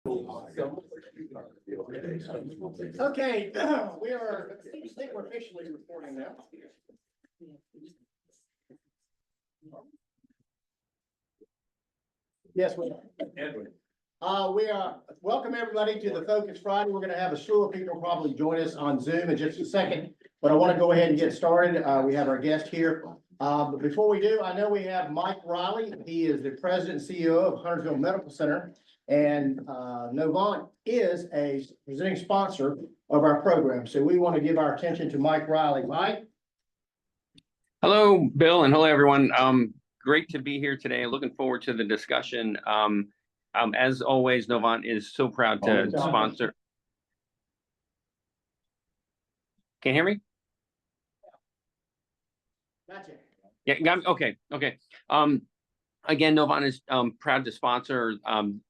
Okay, we are, I think we're officially recording now. Yes, we welcome everybody to the Focus Friday. We're going to have a slew of people probably join us on Zoom in just a second, but I want to go ahead and get started. We have our guest here. But before we do, I know we have Mike Riley. He is the president and CEO of Huntersville Medical Center, and Novant is a presenting sponsor of our program. So we want to give our attention to Mike Riley. Mike. Hello, Bill, and hello, everyone. Great to be here today. Looking forward to the discussion. As always, Novant is so proud to sponsor. Can you hear me? Gotcha. Yeah, got me. Okay. Again, Novant is proud to sponsor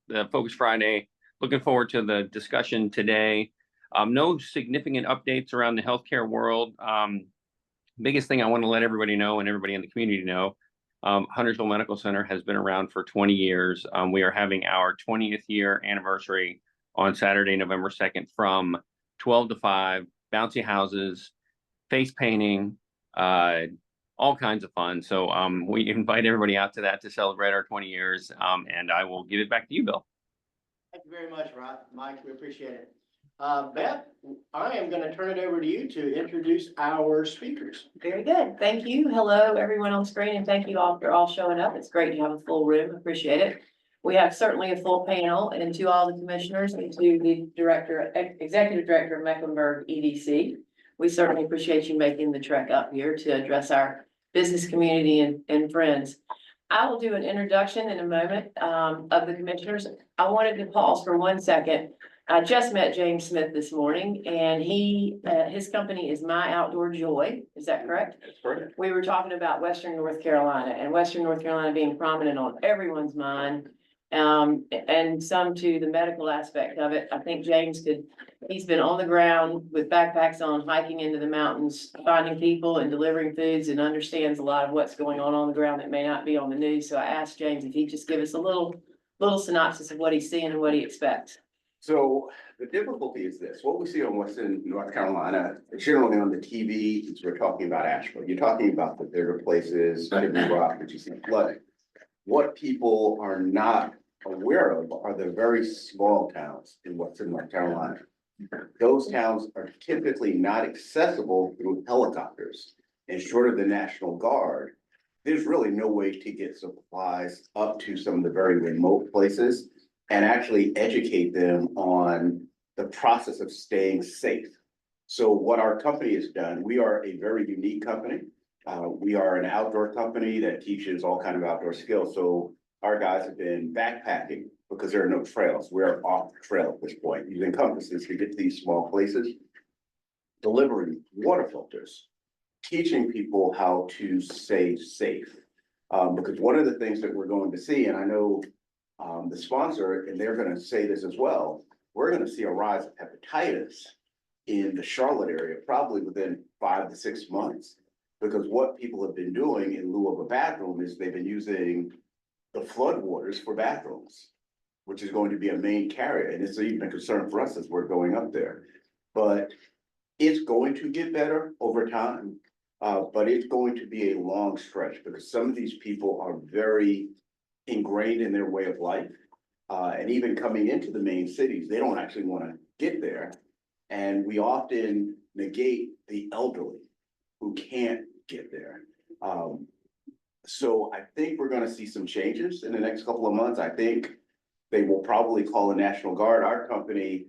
the Focus Friday. Looking forward to the discussion today. No significant updates around the healthcare world. Biggest thing I want to let everybody know and everybody in the community know, Huntersville Medical Center has been around for 20 years. We are having our 20th year anniversary on Saturday, November 2nd from 12 to 5, bouncy houses, face painting, all kinds of fun. So we invite everybody out to that to celebrate our 20 years. And I will give it back to you, Bill. Thank you very much, Mike. We appreciate it. Beth, I am going to turn it over to you to introduce our speakers. Very good. Thank you. Hello, everyone on screen, and thank you all for all showing up. It's great to have a full room. Appreciate it. We have certainly a full panel, and to all the commissioners and to the executive director of Mecklenburg EDC, we certainly appreciate you making the trek up here to address our business community and friends. I will do an introduction in a moment of the commissioners. I wanted to pause for 1 second. I just met James Smith this morning, and his company is My Outdoor Joy. Is that correct? That's correct. We were talking about Western North Carolina, and Western North Carolina being prominent on everyone's mind, and some to the medical aspect of it. I think James he's been on the ground with backpacks on, hiking into the mountains, finding people and delivering foods, and understands a lot of what's going on the ground that may not be on the news. So I asked James if he'd just give us a little synopsis of what he's seeing and what he expects. So the difficulty is this: what we see on Western North Carolina, generally on the TV, is we're talking about Asheville. You're talking about the bigger places, Big Rock, that you see flooding. What people are not aware of are the very small towns in Western North Carolina. Those towns are typically not accessible through helicopters, and short of the National Guard, there's really no way to get supplies up to some of the very remote places and actually educate them on the process of staying safe. So what our company has done, we are a very unique company. We are an outdoor company that teaches all kinds of outdoor skills. So our guys have been backpacking because there are no trails. We're off the trail at this point, using compasses to get to these small places, delivering water filters, teaching people how to stay safe. Because one of the things that we're going to see, and I know the sponsor, and they're going to say this as well, we're going to see a rise of hepatitis in the Charlotte area, probably within 5 to 6 months, because what people have been doing in lieu of a bathroom is they've been using the floodwaters for bathrooms, which is going to be a main carrier. And it's even a concern for us as we're going up there, but it's going to get better over time. But it's going to be a long stretch because some of these people are very ingrained in their way of life. And even coming into the main cities, they don't actually want to get there. And we often negate the elderly who can't get there. So I think we're going to see some changes in the next couple of months. I think they will probably call the National Guard. Our company,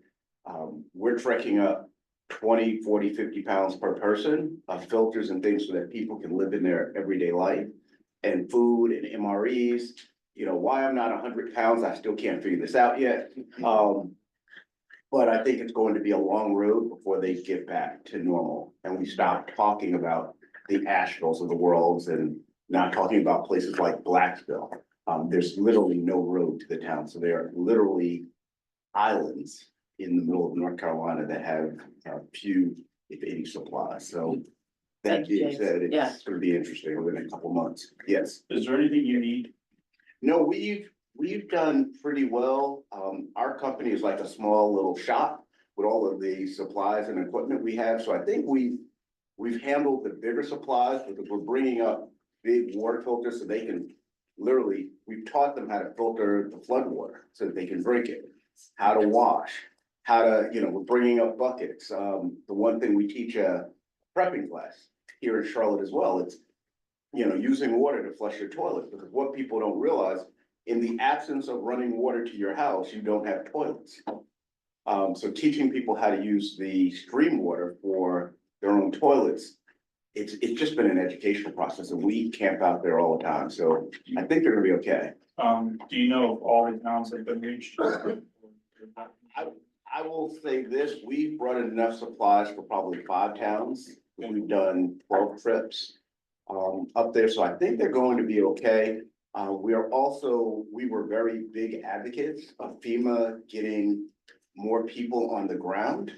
we're trekking up 20, 40, 50 pounds per person of filters and things so that people can live in their everyday life, and food and MREs. You know, why I'm not 100 pounds, I still can't figure this out yet. But I think it's going to be a long road before they get back to normal. And we stop talking about the Asheville's of the world and not talking about places like Blacksville. There's literally no road to the town. So they are literally islands in the middle of North Carolina that have few, if any, supplies. So that being said, it's going to be interesting over the next couple months. Yes. Is there anything you need? No, we've we've done pretty well. Our company is like a small little shop with all of the supplies and equipment we have. So I think we've handled the bigger supplies because we're bringing up big water filters so they can literally, we've taught them how to filter the flood water so that they can drink it, how to wash, how to, we're bringing up buckets. The one thing we teach a prepping class here in Charlotte as well, it's, using water to flush your toilets, because what people don't realize, in the absence of running water to your house, you don't have toilets. So teaching people how to use the stream water for their own toilets, it's just been an educational process, and we camp out there all the time, so I think they're gonna be okay. Do you know if all the towns have been reached? I will say this, we've brought in enough supplies for probably 5 towns. We've done 12 trips up there, so I think they're going to be okay. We were very big advocates of FEMA getting more people on the ground.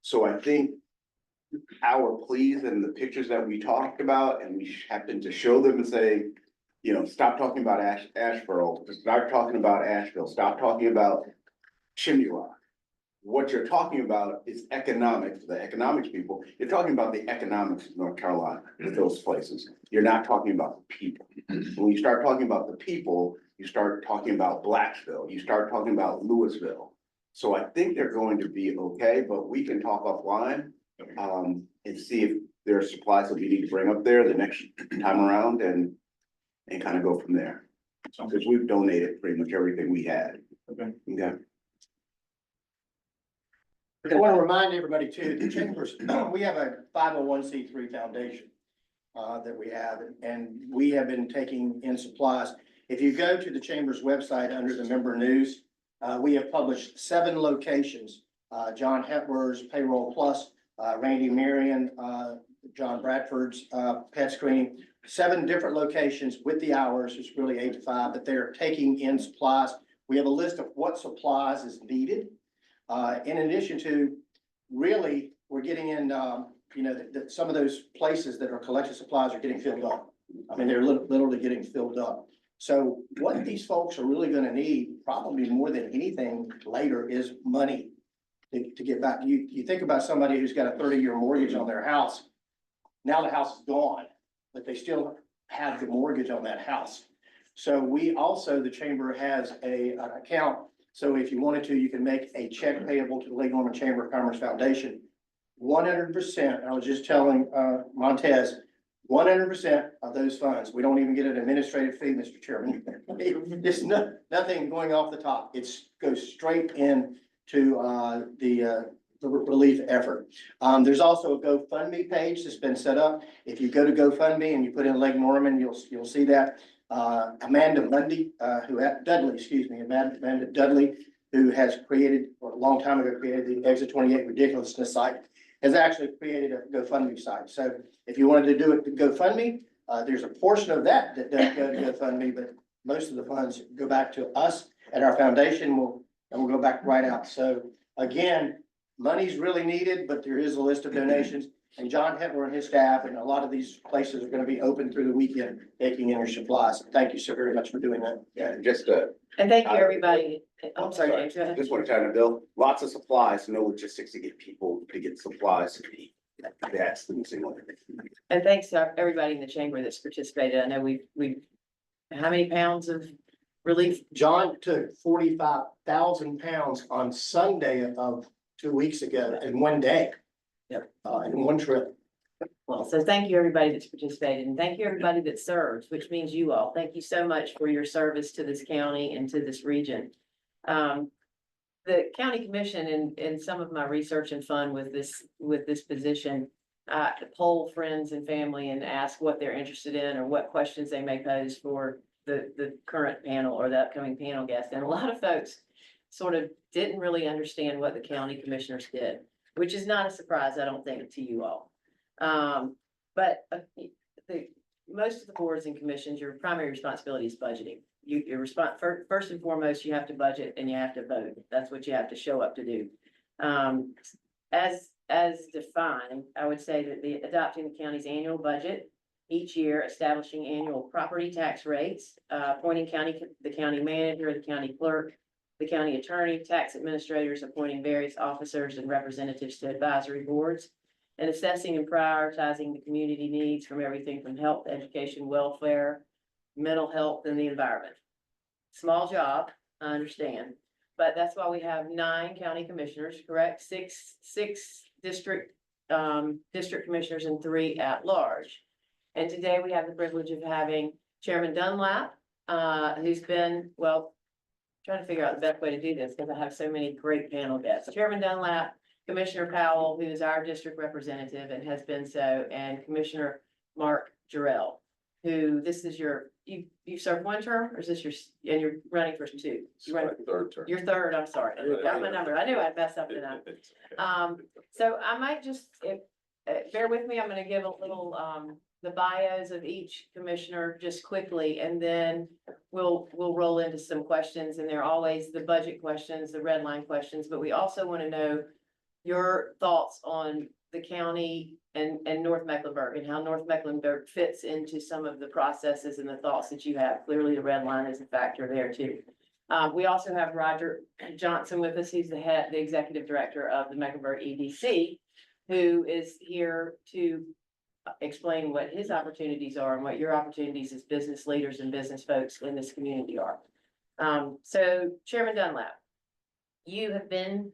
So I think our pleas and the pictures that we talked about, and we happened to show them and say, stop talking about Asheboro, start talking about Asheville, stop talking about Chimney Rock. What you're talking about is economics, the economics people. You're talking about the economics of North Carolina, with those places. You're not talking about the people. When you start talking about the people, you start talking about Blacksville, you start talking about Louisville. So I think they're going to be okay, but we can talk offline and see if there are supplies that we need to bring up there the next time around and kind of go from there. Because we've donated pretty much everything we had. Okay. Okay. I want to remind everybody too, the chambers, we have a 501c3 foundation that we have, and we have been taking in supplies. If you go to the chamber's website under the member news, we have published 7 locations. John Hepler's Payroll Plus, Randy Marion, John Bradford's pet screening, 7 different locations with the hours. It's really 8 to 5, but they're taking in supplies. We have a list of what supplies is needed. In addition to, really, we're getting in, that some of those places that are collection supplies are getting filled up. I mean, they're literally getting filled up. So what these folks are really gonna need, probably more than anything later, is money to get back. You think about somebody who's got a 30-year mortgage on their house. Now the house is gone, but they still have the mortgage on that house. So we also, the chamber has an account. So if you wanted to, you can make a check payable to the Lake Norman Chamber of Commerce Foundation. 100%, I was just telling Montez, 100% of those funds, we don't even get an administrative fee, Mr. Chairman. It's nothing going off the top. It goes straight in to the relief effort. There's also a GoFundMe page that's been set up. If you go to GoFundMe and you put in Lake Norman, you'll see that. Amanda Dudley, Amanda Dudley, who has created, or a long time ago created the Exit 28 Ridiculousness site, has actually created a GoFundMe site. So if you wanted to do it to GoFundMe, there's a portion of that does go to GoFundMe, but most of the funds go back to us at our foundation, and we'll go back right out. So again, money's really needed, but there is a list of donations. And John Hetler and his staff and a lot of these places are gonna be open through the weekend, taking in your supplies. Thank you so very much for doing that. Yeah, and just And thank you, everybody. I'm sorry, James, go ahead. just want to try to build lots of supplies, no logistics to get people to get supplies to eat. That's the missing one. And thanks to everybody in the chamber that's participated. I know we've, how many pounds of relief? John took 45,000 pounds on Sunday of 2 weeks ago in one day. Yep. In one trip. Well, so thank you, everybody that's participated, and thank you, everybody that serves, which means you all. Thank you so much for your service to this county and to this region. The county commission, in some of my research and fun with this position, poll friends and family and ask what they're interested in or what questions they may pose for the current panel or the upcoming panel guest. And a lot of folks sort of didn't really understand what the county commissioners did, which is not a surprise, I don't think, to you all. But most of the boards and commissions, your primary responsibility is budgeting. Your first and foremost, you have to budget and you have to vote. That's what you have to show up to do. As defined, I would say that adopting the county's annual budget each year, establishing annual property tax rates, appointing the county manager, the county clerk, the county attorney, tax administrators, appointing various officers and representatives to advisory boards, and assessing and prioritizing the community needs from everything from health, education, welfare, mental health, and the environment. Small job, I understand, but that's why we have 9 county commissioners, correct? Six district commissioners and 3 at large. And today we have the privilege of having Chairman Dunlap, who's been, well, trying to figure out the best way to do this because I have so many great panel guests. Chairman Dunlap, Commissioner Powell, who is our district representative and has been so, and Commissioner Mark Jerrell, who this is you served 1 term, or is this and you're running for 2? You're running, Third term. your third, I'm sorry. I got my number. I knew I'd mess something up. So I might just, bear with me, I'm gonna give a little, the bios of each commissioner just quickly, and then we'll roll into some questions, and they're always the budget questions, the red line questions, but we also want to know your thoughts on the county and North Mecklenburg, and how North Mecklenburg fits into some of the processes and the thoughts that you have. Clearly, the red line is a factor there too. We also have Roger Johnson with us. He's the executive director of the Mecklenburg EDC, who is here to explain what his opportunities are and what your opportunities as business leaders and business folks in this community are. So Chairman Dunlap, you have been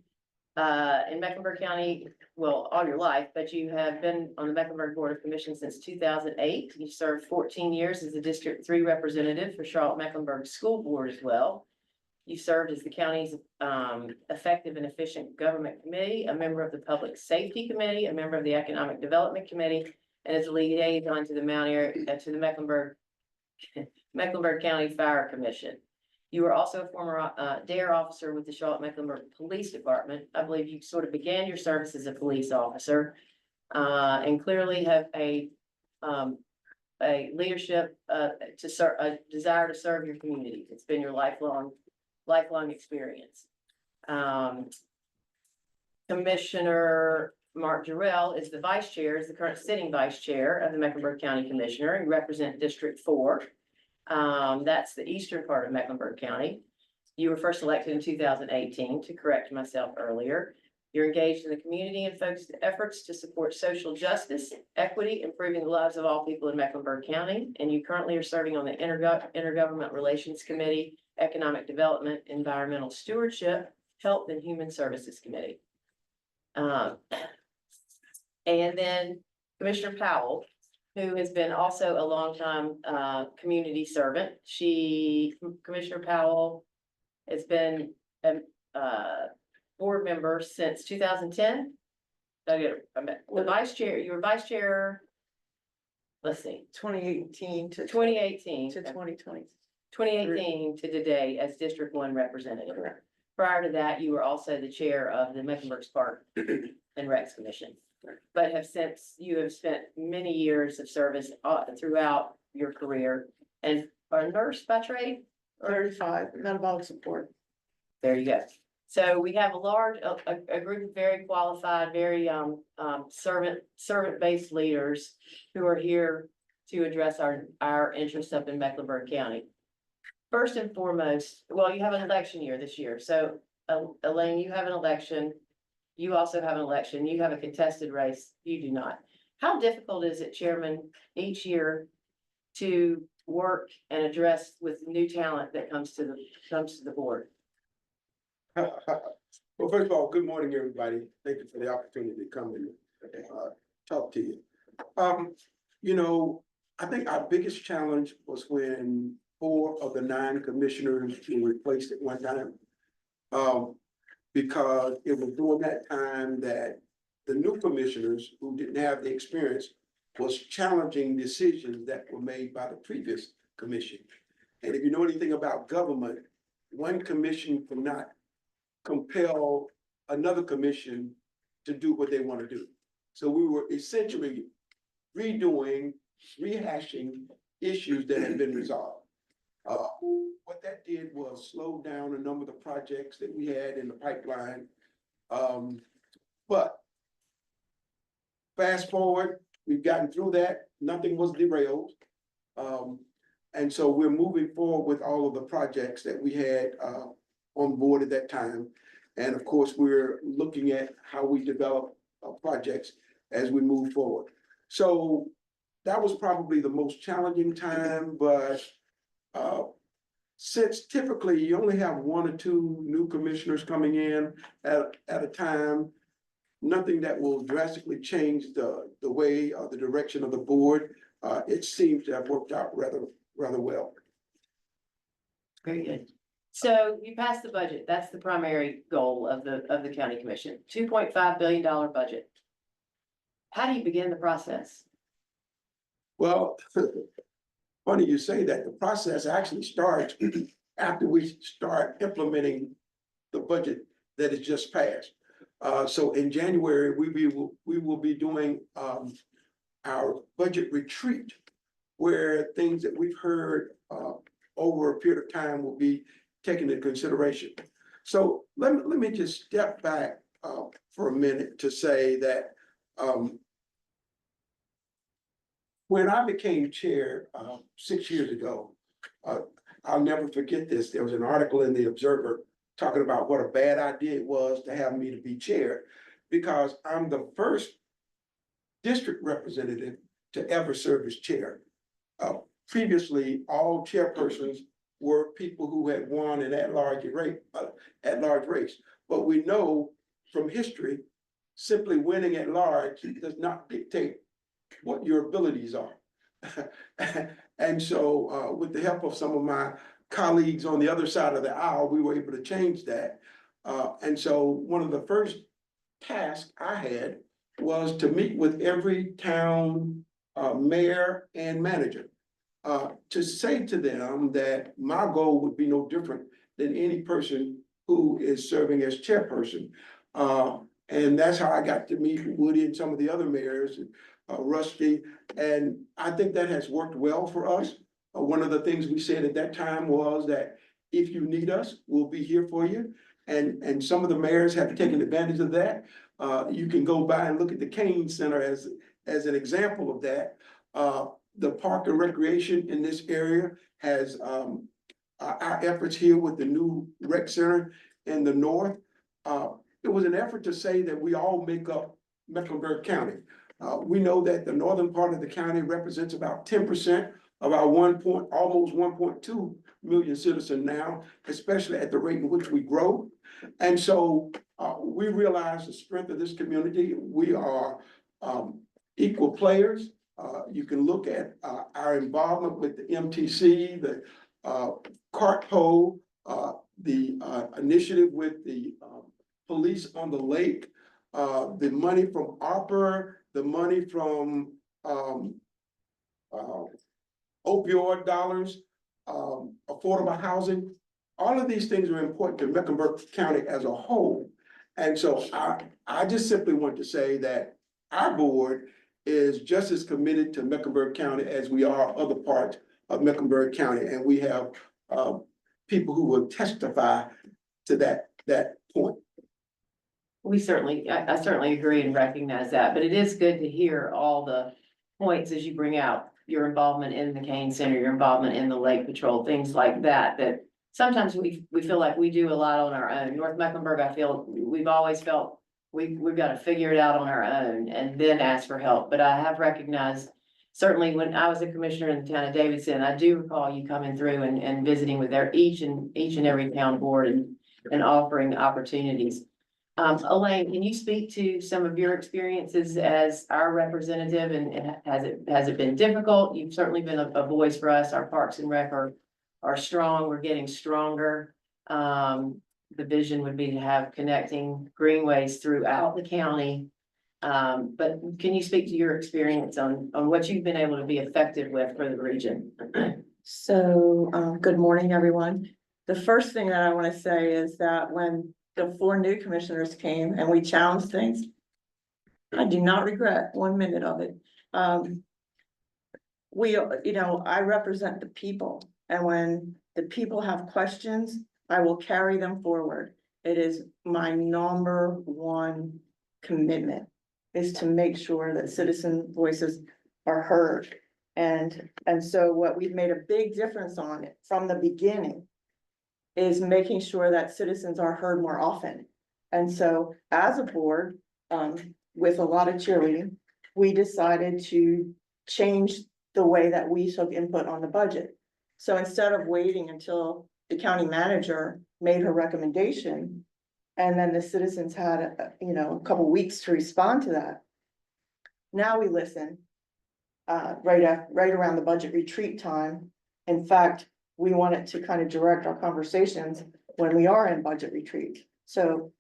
in Mecklenburg County, well, all your life, but you have been on the Mecklenburg Board of Commission since 2008. You served 14 years as the District 3 representative for Charlotte-Mecklenburg School Board as well. You served as the county's Effective and Efficient Government Committee, a member of the Public Safety Committee, a member of the Economic Development Committee, and as a liaison to the Mecklenburg County Fire Commission. You were also a former DARE officer with the Charlotte-Mecklenburg Police Department. I believe you sort of began your service as a police officer, and clearly have a leadership a desire to serve your community. It's been your lifelong experience. Commissioner Mark Jerrell is the the current sitting vice chair of the Mecklenburg County Commissioner, and represent District 4. That's the eastern part of Mecklenburg County. You were first elected in 2018, to correct myself earlier. You're engaged in the community and focused efforts to support social justice, equity, improving the lives of all people in Mecklenburg County. And you currently are serving on the Intergovernment Relations Committee, Economic Development, Environmental Stewardship, Health and Human Services Committee. And then Commissioner Powell, who has been also a longtime community servant. Commissioner Powell has been a board member since 2010. The vice chair, you were vice chair, let's see, 2018 to 2018 to 2020. 2018 to today as District 1 representative. Prior to that, you were also the chair of the Mecklenburg Park and Recs Commission. But you have spent many years of service throughout your career, and are a nurse by trade? 35, metabolic support. There you go. So we have a group of very qualified, very servant-based leaders who are here to address our interests up in Mecklenburg County. First and foremost, well, you have an election year this year. So Elaine, you have an election. You also have an election. You have a contested race. You do not. How difficult is it, Chairman, each year to work and address with new talent that comes to the board? Well, first of all, good morning, everybody. Thank you for the opportunity to come and talk to you. You know, I think our biggest challenge was when 4 of the 9 commissioners were replaced at one time. Because it was during that time that the new commissioners who didn't have the experience was challenging decisions that were made by the previous commission. And if you know anything about government, one commission cannot compel another commission to do what they want to do. So we were essentially rehashing issues that had been resolved. What that did was slow down a number of the projects that we had in the pipeline. But fast forward, we've gotten through that, nothing was derailed. And so we're moving forward with all of the projects that we had on board at that time. And of course, we're looking at how we develop projects as we move forward. So that was probably the most challenging time, but since typically you only have 1 or 2 new commissioners coming in at a time, nothing that will drastically change the way or the direction of the board. It seems to have worked out rather well. Very good. So you passed the budget. That's the primary goal of the county commission, $2.5 billion budget. How do you begin the process? Well, funny you say that. The process actually starts after we start implementing the budget that is just passed. So in January, we will be doing our budget retreat, where things that we've heard over a period of time will be taken into consideration. So let me just step back for a minute to say that when I became chair 6 years ago, I'll never forget this. There was an article in the Observer talking about what a bad idea it was to have me to be chair, because I'm the first district representative to ever serve as chair. Previously, all chairpersons were people who had won an at-large race. But we know from history, simply winning at large does not dictate what your abilities are. And so with the help of some of my colleagues on the other side of the aisle, we were able to change that. And so one of the first tasks I had was to meet with every town mayor and manager to say to them that my goal would be no different than any person who is serving as chairperson. And that's how I got to meet Woody and some of the other mayors, Rusty, and I think that has worked well for us. One of the things we said at that time was that if you need us, we'll be here for you. And some of the mayors have taken advantage of that. You can go by and look at the Kane Center as an example of that. The Park and Recreation in this area has our efforts here with the new rec center in the north. It was an effort to say that we all make up Mecklenburg County. We know that the northern part of the county represents about 10% of our almost 1.2 million citizens now, especially at the rate in which we grow. And so we realize the strength of this community. We are equal players. You can look at our involvement with the MTC, the cart pole, the initiative with the police on the lake, the money from ARPA, the money from opioid dollars, affordable housing. All of these things are important to Mecklenburg County as a whole. And so I just simply want to say that our board is just as committed to Mecklenburg County as we are other parts of Mecklenburg County. And we have people who will testify to that point. I certainly agree and recognize that, but it is good to hear all the points as you bring out your involvement in the Kane Center, your involvement in the Lake Patrol, things like that, that sometimes we feel like we do a lot on our own. North Mecklenburg, I feel, we've always felt we've got to figure it out on our own and then ask for help. But I have recognized, certainly when I was a commissioner in the town of Davidson, I do recall you coming through and visiting with each and every town board and offering opportunities. Elaine, can you speak to some of your experiences as our representative, and has it been difficult? You've certainly been a voice for us. Our Parks and Rec are strong. We're getting stronger. The vision would be to have connecting greenways throughout the county. But can you speak to your experience on what you've been able to be effective with for the region? So, good morning, everyone. The first thing that I want to say is that when the 4 new commissioners came and we challenged things, I do not regret 1 minute of it. I represent the people, and when the people have questions, I will carry them forward. It is my #1 commitment. is to make sure that citizen voices are heard. And so what we've made a big difference on it from the beginning is making sure that citizens are heard more often. And so as a board, with a lot of cheerleading, we decided to change the way that we took input on the budget. So instead of waiting until the county manager made her recommendation, and then the citizens had, a couple weeks to respond to that. Now we listen, right around the budget retreat time. In fact, we wanted to kind of direct our conversations when we are in budget retreat. So,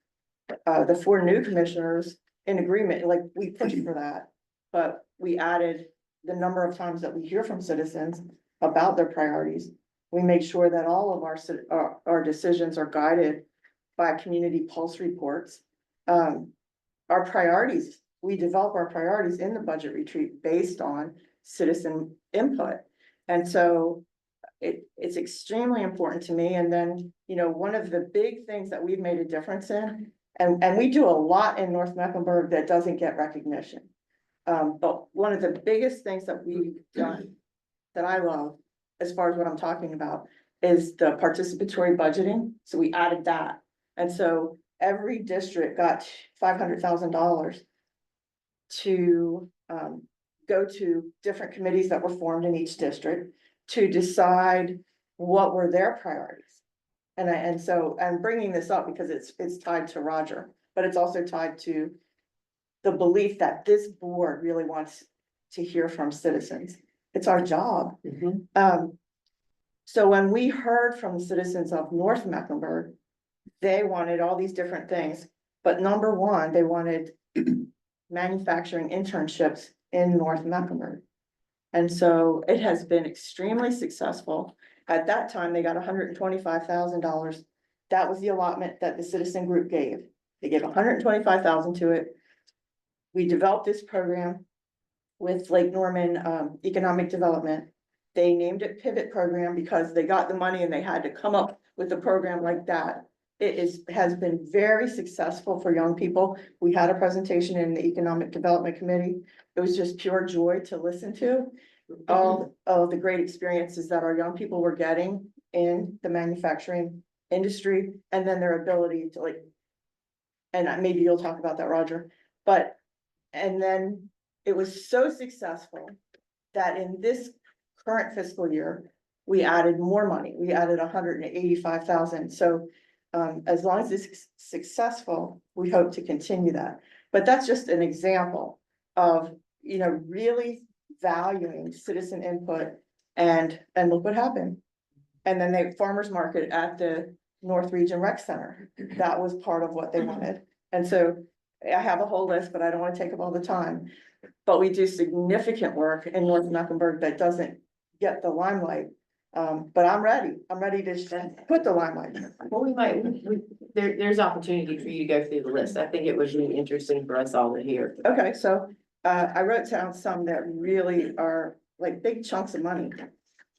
the 4 new commissioners in agreement, like we pushed for that, but we added the number of times that we hear from citizens about their priorities. We make sure that all of our decisions are guided by community pulse reports. Our priorities, we develop our priorities in the budget retreat based on citizen input. And so it's extremely important to me. And then, one of the big things that we've made a difference in, and we do a lot in North Mecklenburg that doesn't get recognition. But one of the biggest things that we've done that I love, as far as what I'm talking about, is the participatory budgeting. So we added that. And so every district got $500,000 to go to different committees that were formed in each district to decide what were their priorities. And so I'm bringing this up because it's tied to Roger, but it's also tied to the belief that this board really wants to hear from citizens. It's our job. So when we heard from the citizens of North Mecklenburg, they wanted all these different things, but number one, they wanted manufacturing internships in North Mecklenburg. And so it has been extremely successful. At that time, they got $125,000. That was the allotment that the citizen group gave. They gave $125,000 to it. We developed this program with Lake Norman Economic Development. They named it Pivot Program because they got the money and they had to come up with a program like that. Has been very successful for young people. We had a presentation in the Economic Development Committee. It was just pure joy to listen to. All of the great experiences that our young people were getting in the manufacturing industry, and then their ability to and maybe you'll talk about that, Roger, and then it was so successful that in this current fiscal year, we added more money. We added $185,000. So as long as it's successful, we hope to continue that. But that's just an example of, really valuing citizen input, and look what happened. And then they farmers market at the North Region Rec Center. That was part of what they wanted. And so I have a whole list, but I don't want to take up all the time. But we do significant work in North Mecklenburg that doesn't get the limelight. But I'm ready to put the limelight. Well, there's opportunity for you to go through the list. I think it was really interesting for us all to hear. Okay, so I wrote down some that really are like big chunks of money.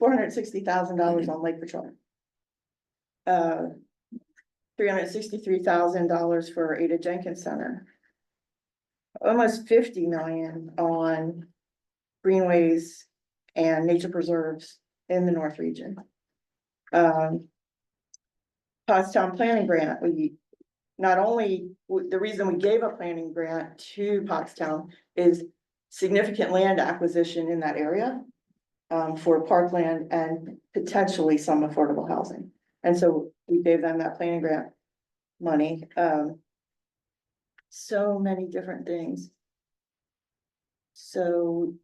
$460,000 on Lake Patrol. $363,000 for Ada Jenkins Center. Almost 50 million on greenways and nature preserves in the North Region. Pottstown Planning Grant, not only, the reason we gave a planning grant to Pottstown is significant land acquisition in that area for parkland and potentially some affordable housing. And so we gave them that planning grant money. So many different things. So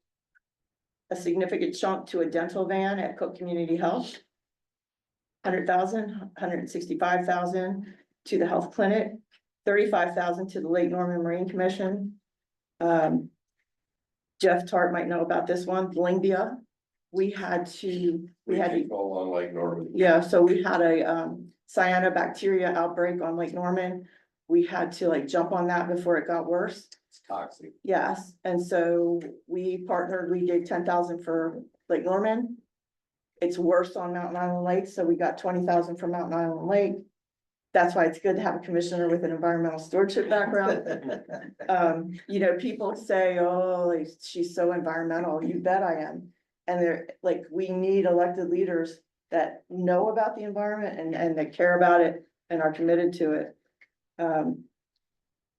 a significant chunk to a dental van at Cook Community Health. 100,000, 165,000 to the health clinic, 35,000 to the Lake Norman Marine Commission. Jeff Tart might know about this one, Lingbia. We had to. On Lake Norman. Yeah, so we had a cyanobacteria outbreak on Lake Norman. We had to jump on that before it got worse. It's toxic. Yes, and so we partnered, we gave 10,000 for Lake Norman. It's worse on Mountain Island Lake, so we got 20,000 for Mountain Island Lake. That's why it's good to have a commissioner with an environmental stewardship background. You know, people say, oh, like, she's so environmental. You bet I am. And they're like, we need elected leaders that know about the environment and that care about it and are committed to it.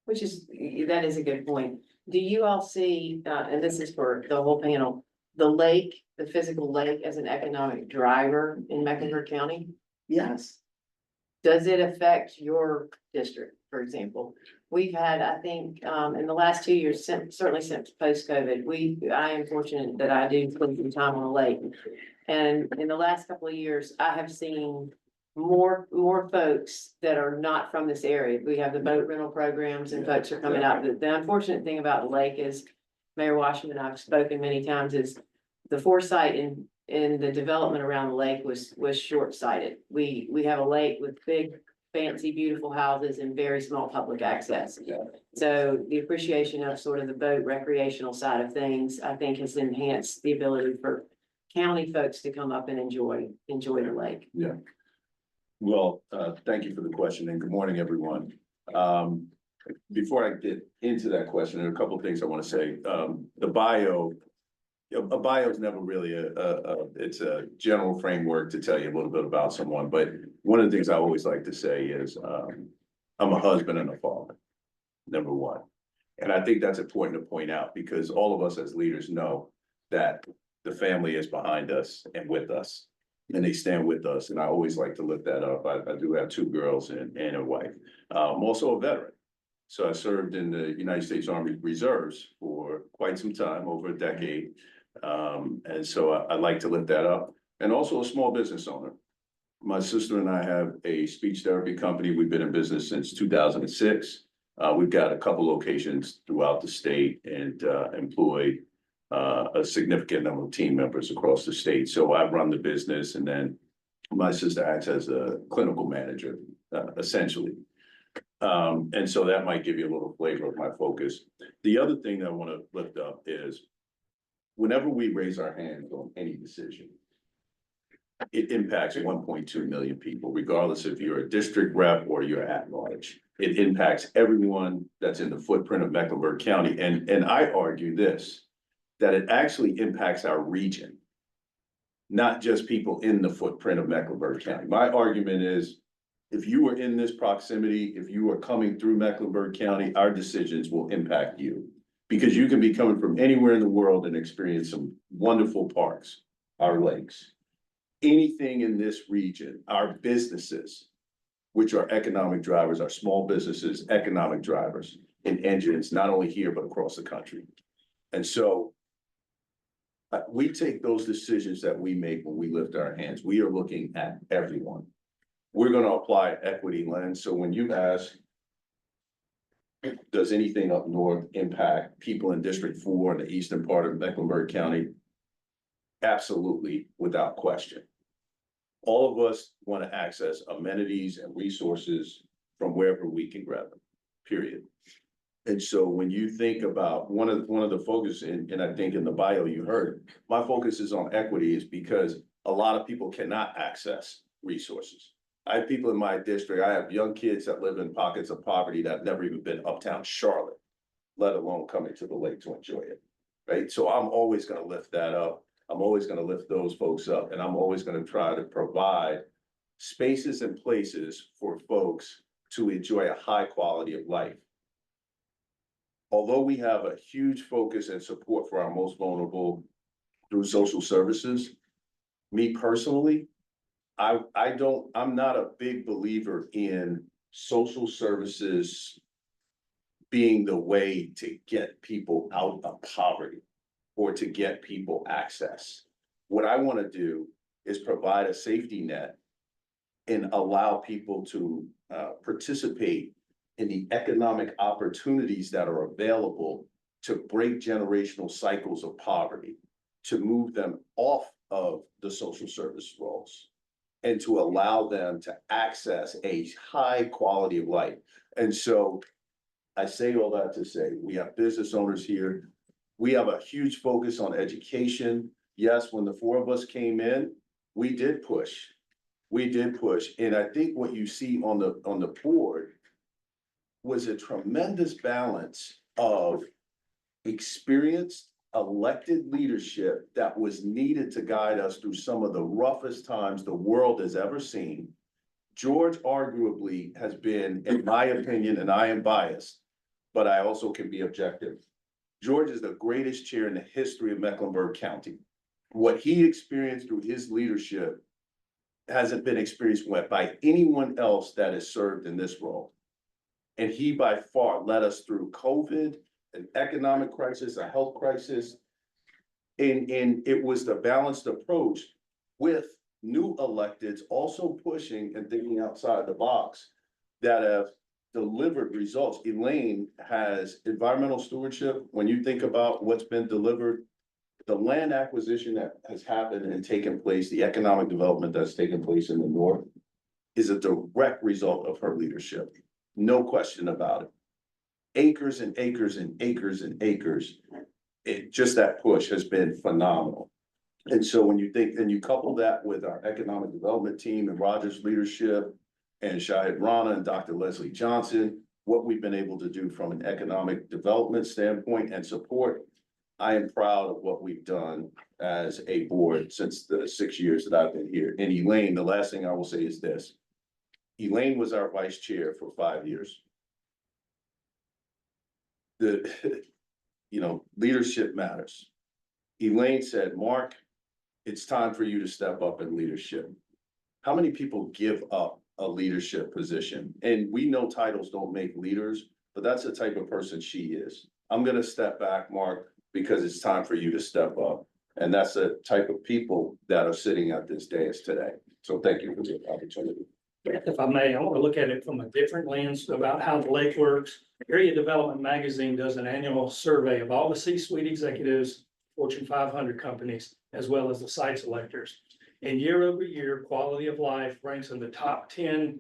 Which is, that is a good point. Do you all see, and this is for the whole panel, the lake, the physical lake as an economic driver in Mecklenburg County? Yes. Does it affect your district, for example? We've had, I think, in the last 2 years, certainly since post-COVID, I am fortunate that I do spend some time on the lake. And in the last couple of years, I have seen more folks that are not from this area. We have the boat rental programs and folks are coming out. The unfortunate thing about the lake is, Mayor Washington and I've spoken many times, is the foresight in the development around the lake was short-sighted. We have a lake with big, fancy, beautiful houses and very small public access. Yeah. So the appreciation of sort of the boat recreational side of things, I think, has enhanced the ability for county folks to come up and enjoy the lake. Yeah. Well, thank you for the question and good morning, everyone. Before I get into that question, there are a couple of things I want to say. The bio, a bio is never really it's a general framework to tell you a little bit about someone. But one of the things I always like to say is I'm a husband and a father, number one. And I think that's important to point out because all of us as leaders know that the family is behind us and with us. And they stand with us. And I always like to lift that up. I do have 2 girls and a wife. I'm also a veteran. So I served in the United States Army Reserves for quite some time, over a decade. And so I like to lift that up. And also a small business owner. My sister and I have a speech therapy company. We've been in business since 2006. We've got a couple locations throughout the state and employ a significant number of team members across the state. So I run the business and then my sister acts as a clinical manager, essentially. And so that might give you a little flavor of my focus. The other thing that I want to lift up is whenever we raise our hands on any decision, it impacts 1.2 million people, regardless if you're a district rep or you're at large. It impacts everyone that's in the footprint of Mecklenburg County. And I argue this, that it actually impacts our region, not just people in the footprint of Mecklenburg County. My argument is, if you were in this proximity, if you are coming through Mecklenburg County, our decisions will impact you. Because you can be coming from anywhere in the world and experience some wonderful parks, our lakes. Anything in this region, our businesses, which are economic drivers, our small businesses, economic drivers and engines, not only here, but across the country. And so we take those decisions that we make when we lift our hands. We are looking at everyone. We're going to apply equity lens. So when you ask, does anything up north impact people in District 4 in the eastern part of Mecklenburg County? Absolutely, without question. All of us want to access amenities and resources from wherever we can grab them, period. And so when you think about one of the focus, and I think in the bio you heard, my focus is on equity is because a lot of people cannot access resources. I have people in my district, I have young kids that live in pockets of poverty that have never even been uptown Charlotte, let alone coming to the lake to enjoy it, right? So I'm always gonna lift that up. I'm always gonna lift those folks up, and I'm always gonna try to provide spaces and places for folks to enjoy a high quality of life. Although we have a huge focus and support for our most vulnerable through social services, me personally, I'm not a big believer in social services being the way to get people out of poverty or to get people access. What I want to do is provide a safety net and allow people to participate in the economic opportunities that are available to break generational cycles of poverty, to move them off of the social service roles, and to allow them to access a high quality of life. And so I say all that to say, we have business owners here. We have a huge focus on education. Yes, when the 4 of us came in, we did push We did push, and I think what you see on the board was a tremendous balance of experienced elected leadership that was needed to guide us through some of the roughest times the world has ever seen. George arguably has been, in my opinion, and I am biased, but I also can be objective. George is the greatest chair in the history of Mecklenburg County. What he experienced through his leadership hasn't been experienced by anyone else that has served in this role. And he by far led us through COVID, an economic crisis, a health crisis. And it was the balanced approach with new electeds also pushing and thinking outside the box that have delivered results. Elaine has environmental stewardship. When you think about what's been delivered, the land acquisition that has happened and taken place, the economic development that's taken place in the north is a direct result of her leadership. No question about it. Acres and acres and acres and acres. Just that push has been phenomenal. And so when you think, and you couple that with our economic development team and Roger's leadership and Shahid Rana and Dr. Leslie Johnson, what we've been able to do from an economic development standpoint and support, I am proud of what we've done as a board since the 6 years that I've been here. And Elaine, the last thing I will say is this. Elaine was our vice chair for 5 years. Leadership matters. Elaine said, Mark, it's time for you to step up in leadership. How many people give up a leadership position? And we know titles don't make leaders, but that's the type of person she is. I'm going to step back, Mark, because it's time for you to step up. And that's the type of people that are sitting at this dais today. So thank you for the opportunity. If I may, I want to look at it from a different lens about how the lake works. Area Development Magazine does an annual survey of all the C-suite executives, Fortune 500 companies, as well as the site selectors. And year over year, quality of life ranks in the top 10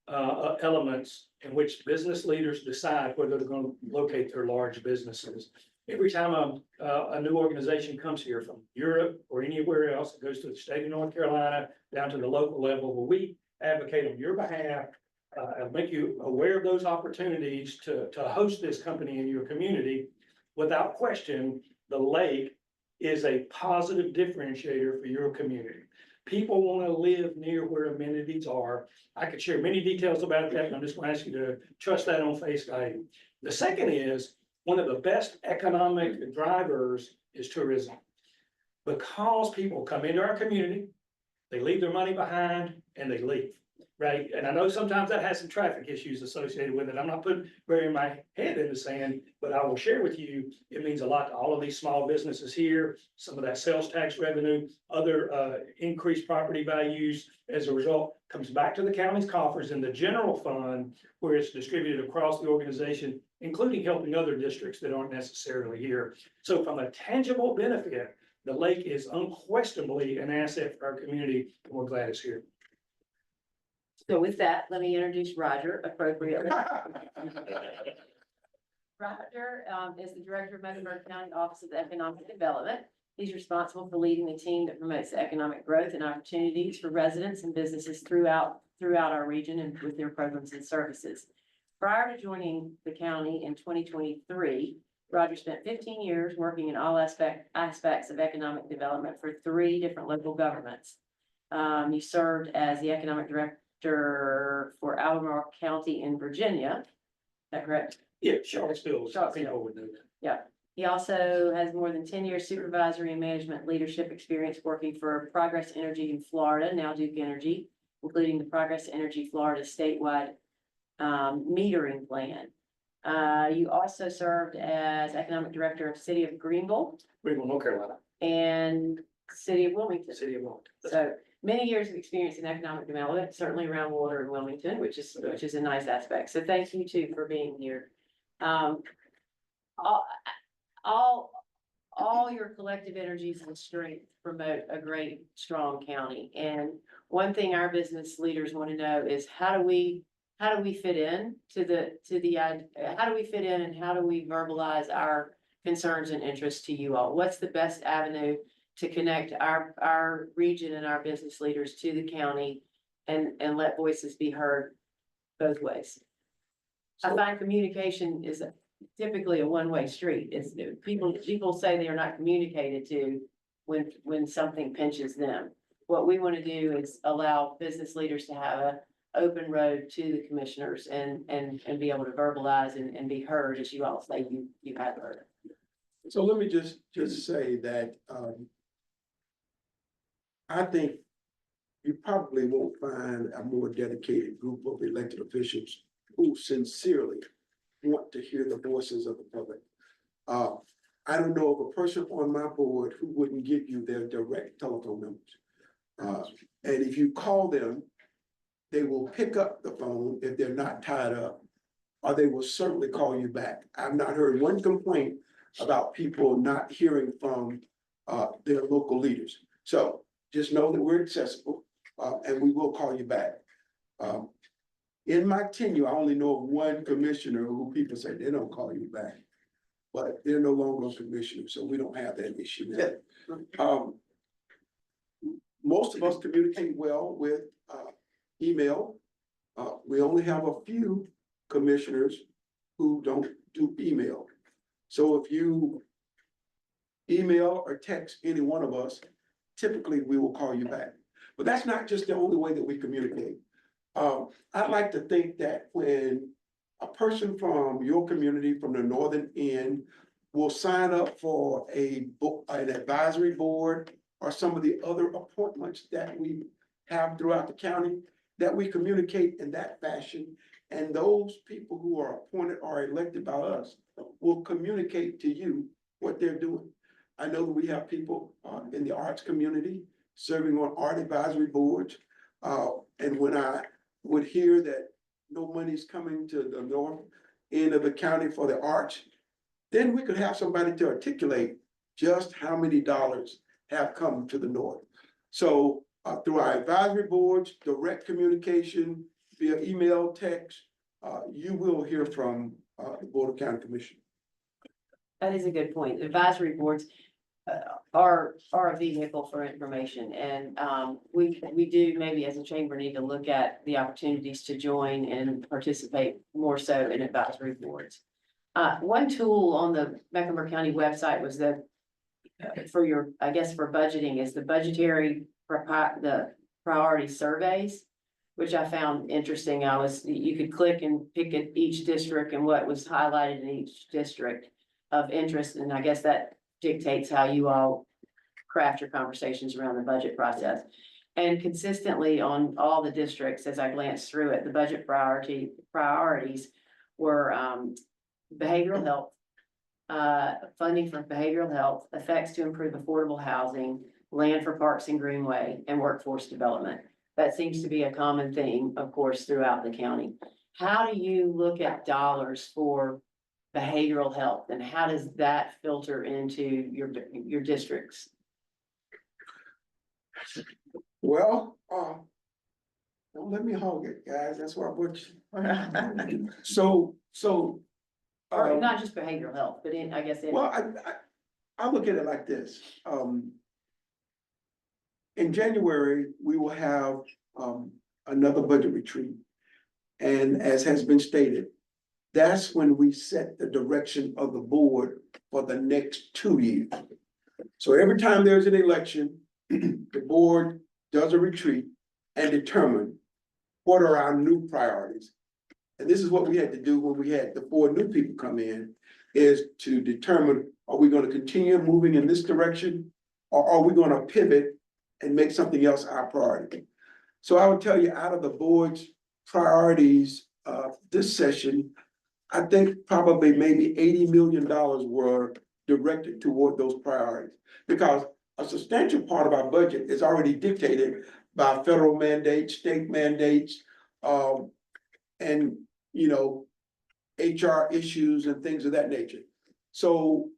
elements in which business leaders decide whether they're going to locate their large businesses. Every time a new organization comes here from Europe or anywhere else, it goes to the state of North Carolina, down to the local level, where we advocate on your behalf and make you aware of those opportunities to host this company in your community. Without question, the lake is a positive differentiator for your community. People want to live near where amenities are. I could share many details about that, and I'm just going to ask you to trust that on face value. The second is, one of the best economic drivers is tourism. Because people come into our community, they leave their money behind and they leave, right? And I know sometimes that has some traffic issues associated with it. I'm not burying my head in the sand, but I will share with you, it means a lot to all of these small businesses here, some of that sales tax revenue, other increased property values as a result comes back to the county's coffers in the general fund, where it's distributed across the organization, including helping other districts that aren't necessarily here. So from a tangible benefit, the lake is unquestionably an asset for our community, and we're glad it's here. So with that, let me introduce Roger appropriately. Roger is the Director of Mecklenburg County Office of Economic Development. He's responsible for leading the team that promotes economic growth and opportunities for residents and businesses throughout our region and with their programs and services. Prior to joining the county in 2023, Roger spent 15 years working in all aspects of economic development for 3 different local governments. He served as the Economic Director for Albemarle County in Virginia. Is that correct? Yeah, Charlottesville. People would know that. Yeah. He also has more than 10 years supervisory and management leadership experience working for Progress Energy in Florida, now Duke Energy, including the Progress Energy Florida statewide metering plan. You also served as Economic Director of City of Greenville North Carolina. and City of Wilmington. City of Wilmington. So many years of experience in economic development, certainly around water in Wilmington, which is a nice aspect. So thank you too for being here. All your collective energies and strength promote a great, strong county. And one thing our business leaders want to know is how do we fit in how do we fit in and how do we verbalize our concerns and interests to you all? What's the best avenue to connect our region and our business leaders to the county and let voices be heard both ways. I find communication is typically a one-way street. It's, people say they are not communicated to when something pinches them. What we want to do is allow business leaders to have a open road to the commissioners and be able to verbalize and be heard, as you all say you have heard. So let me just say that, I think you probably won't find a more dedicated group of elected officials who sincerely want to hear the voices of the public. I don't know of a person on my board who wouldn't give you their direct telephone numbers. And if you call them, they will pick up the phone if they're not tied up, or they will certainly call you back. I've not heard one complaint about people not hearing from their local leaders. So just know that we're accessible, and we will call you back. In my tenure, I only know of one commissioner who people say they don't call you back, but they're no longer a commissioner, so we don't have that issue now. Most of us communicate well with email. We only have a few commissioners who don't do email. So if you email or text any one of us, typically we will call you back. But that's not just the only way that we communicate. I'd like to think that when a person from your community, from the northern end, will sign up for an advisory board or some of the other appointments that we have throughout the county, that we communicate in that fashion. And those people who are appointed or elected by us will communicate to you what they're doing. I know that we have people in the arts community serving on art advisory boards. And when I would hear that no money's coming to the north end of the county for the arts, then we could have somebody to articulate just how many dollars have come to the north. So through our advisory boards, direct communication via email, text, you will hear from the Board of County Commission. That is a good point. Advisory boards are a vehicle for information, and we do maybe as a chamber need to look at the opportunities to join and participate more so in advisory boards. One tool on the Mecklenburg County website was for budgeting is the budgetary the priority surveys, which I found interesting. You could click and pick at each district and what was highlighted in each district of interest. And I guess that dictates how you all craft your conversations around the budget process. And consistently on all the districts, as I glanced through it, the budget priorities were behavioral health, funding for behavioral health, effects to improve affordable housing, land for parks and greenway, and workforce development. That seems to be a common theme, of course, throughout the county. How do you look at dollars for behavioral health, and how does that filter into your districts? Well, don't let me hog it, guys. That's why I put you. So. Or not just behavioral health, but I guess. Well, I look at it like this. In January, we will have another budget retreat. And as has been stated, that's when we set the direction of the board for the next 2 years. So every time there's an election, the board does a retreat and determine what are our new priorities. And this is what we had to do when we had the 4 new people come in, is to determine, are we going to continue moving in this direction, or are we going to pivot and make something else our priority? So I would tell you, out of the board's priorities this session, I think probably maybe $80 million were directed toward those priorities, because a substantial part of our budget is already dictated by federal mandates, state mandates, and HR issues and things of that nature. So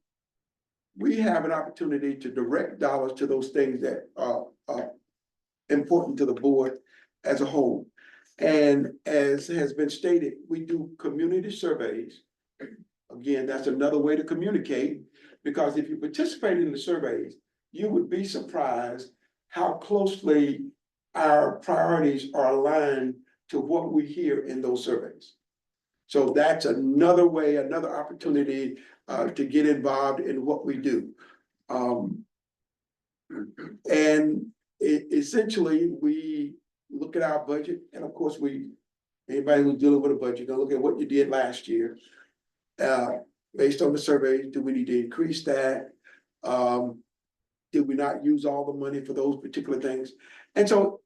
we have an opportunity to direct dollars to those things that are important to the board as a whole. And as has been stated, we do community surveys. Again, that's another way to communicate, because if you participate in the surveys, you would be surprised how closely our priorities are aligned to what we hear in those surveys. So that's another way, another opportunity to get involved in what we do. And essentially, we look at our budget, and of course, anybody who's dealing with a budget, gonna look at what you did last year. Based on the survey, do we need to increase that? Did we not use all the money for those particular things? And so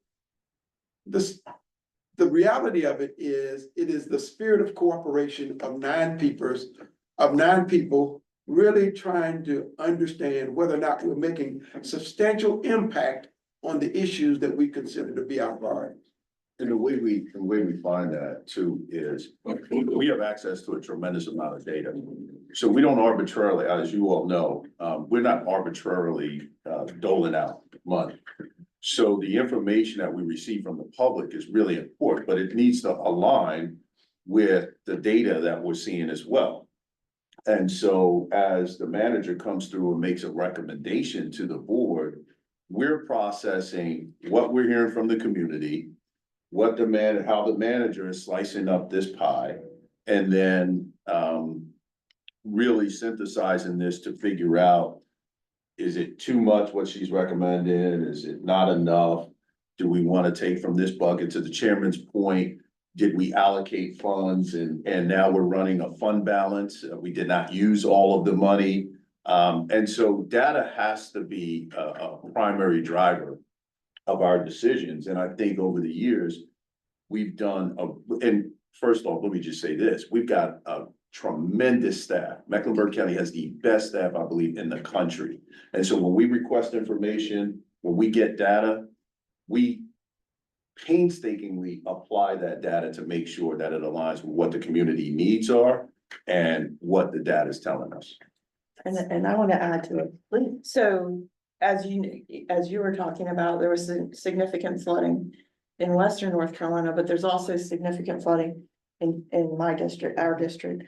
the reality of it is the spirit of cooperation of nine people really trying to understand whether or not we're making substantial impact on the issues that we consider to be our priorities. And the way we find that too is we have access to a tremendous amount of data. So we don't arbitrarily, as you all know, we're not arbitrarily doling out money. So the information that we receive from the public is really important, but it needs to align with the data that we're seeing as well. And so as the manager comes through and makes a recommendation to the board, we're processing what we're hearing from the community, how the manager is slicing up this pie, and then really synthesizing this to figure out, is it too much what she's recommending? Is it not enough? Do we want to take from this bucket? To the chairman's point, did we allocate funds and now we're running a fund balance? We did not use all of the money. And so data has to be a primary driver of our decisions. And I think over the years, we've done, and first off, let me just say this, we've got a tremendous staff. Mecklenburg County has the best staff, I believe, in the country. And so when we request information, when we get data, we painstakingly apply that data to make sure that it aligns with what the community needs are and what the data is telling us. And I want to add to it. So as you were talking about, there was significant flooding in Western North Carolina, but there's also significant flooding in my district, our district.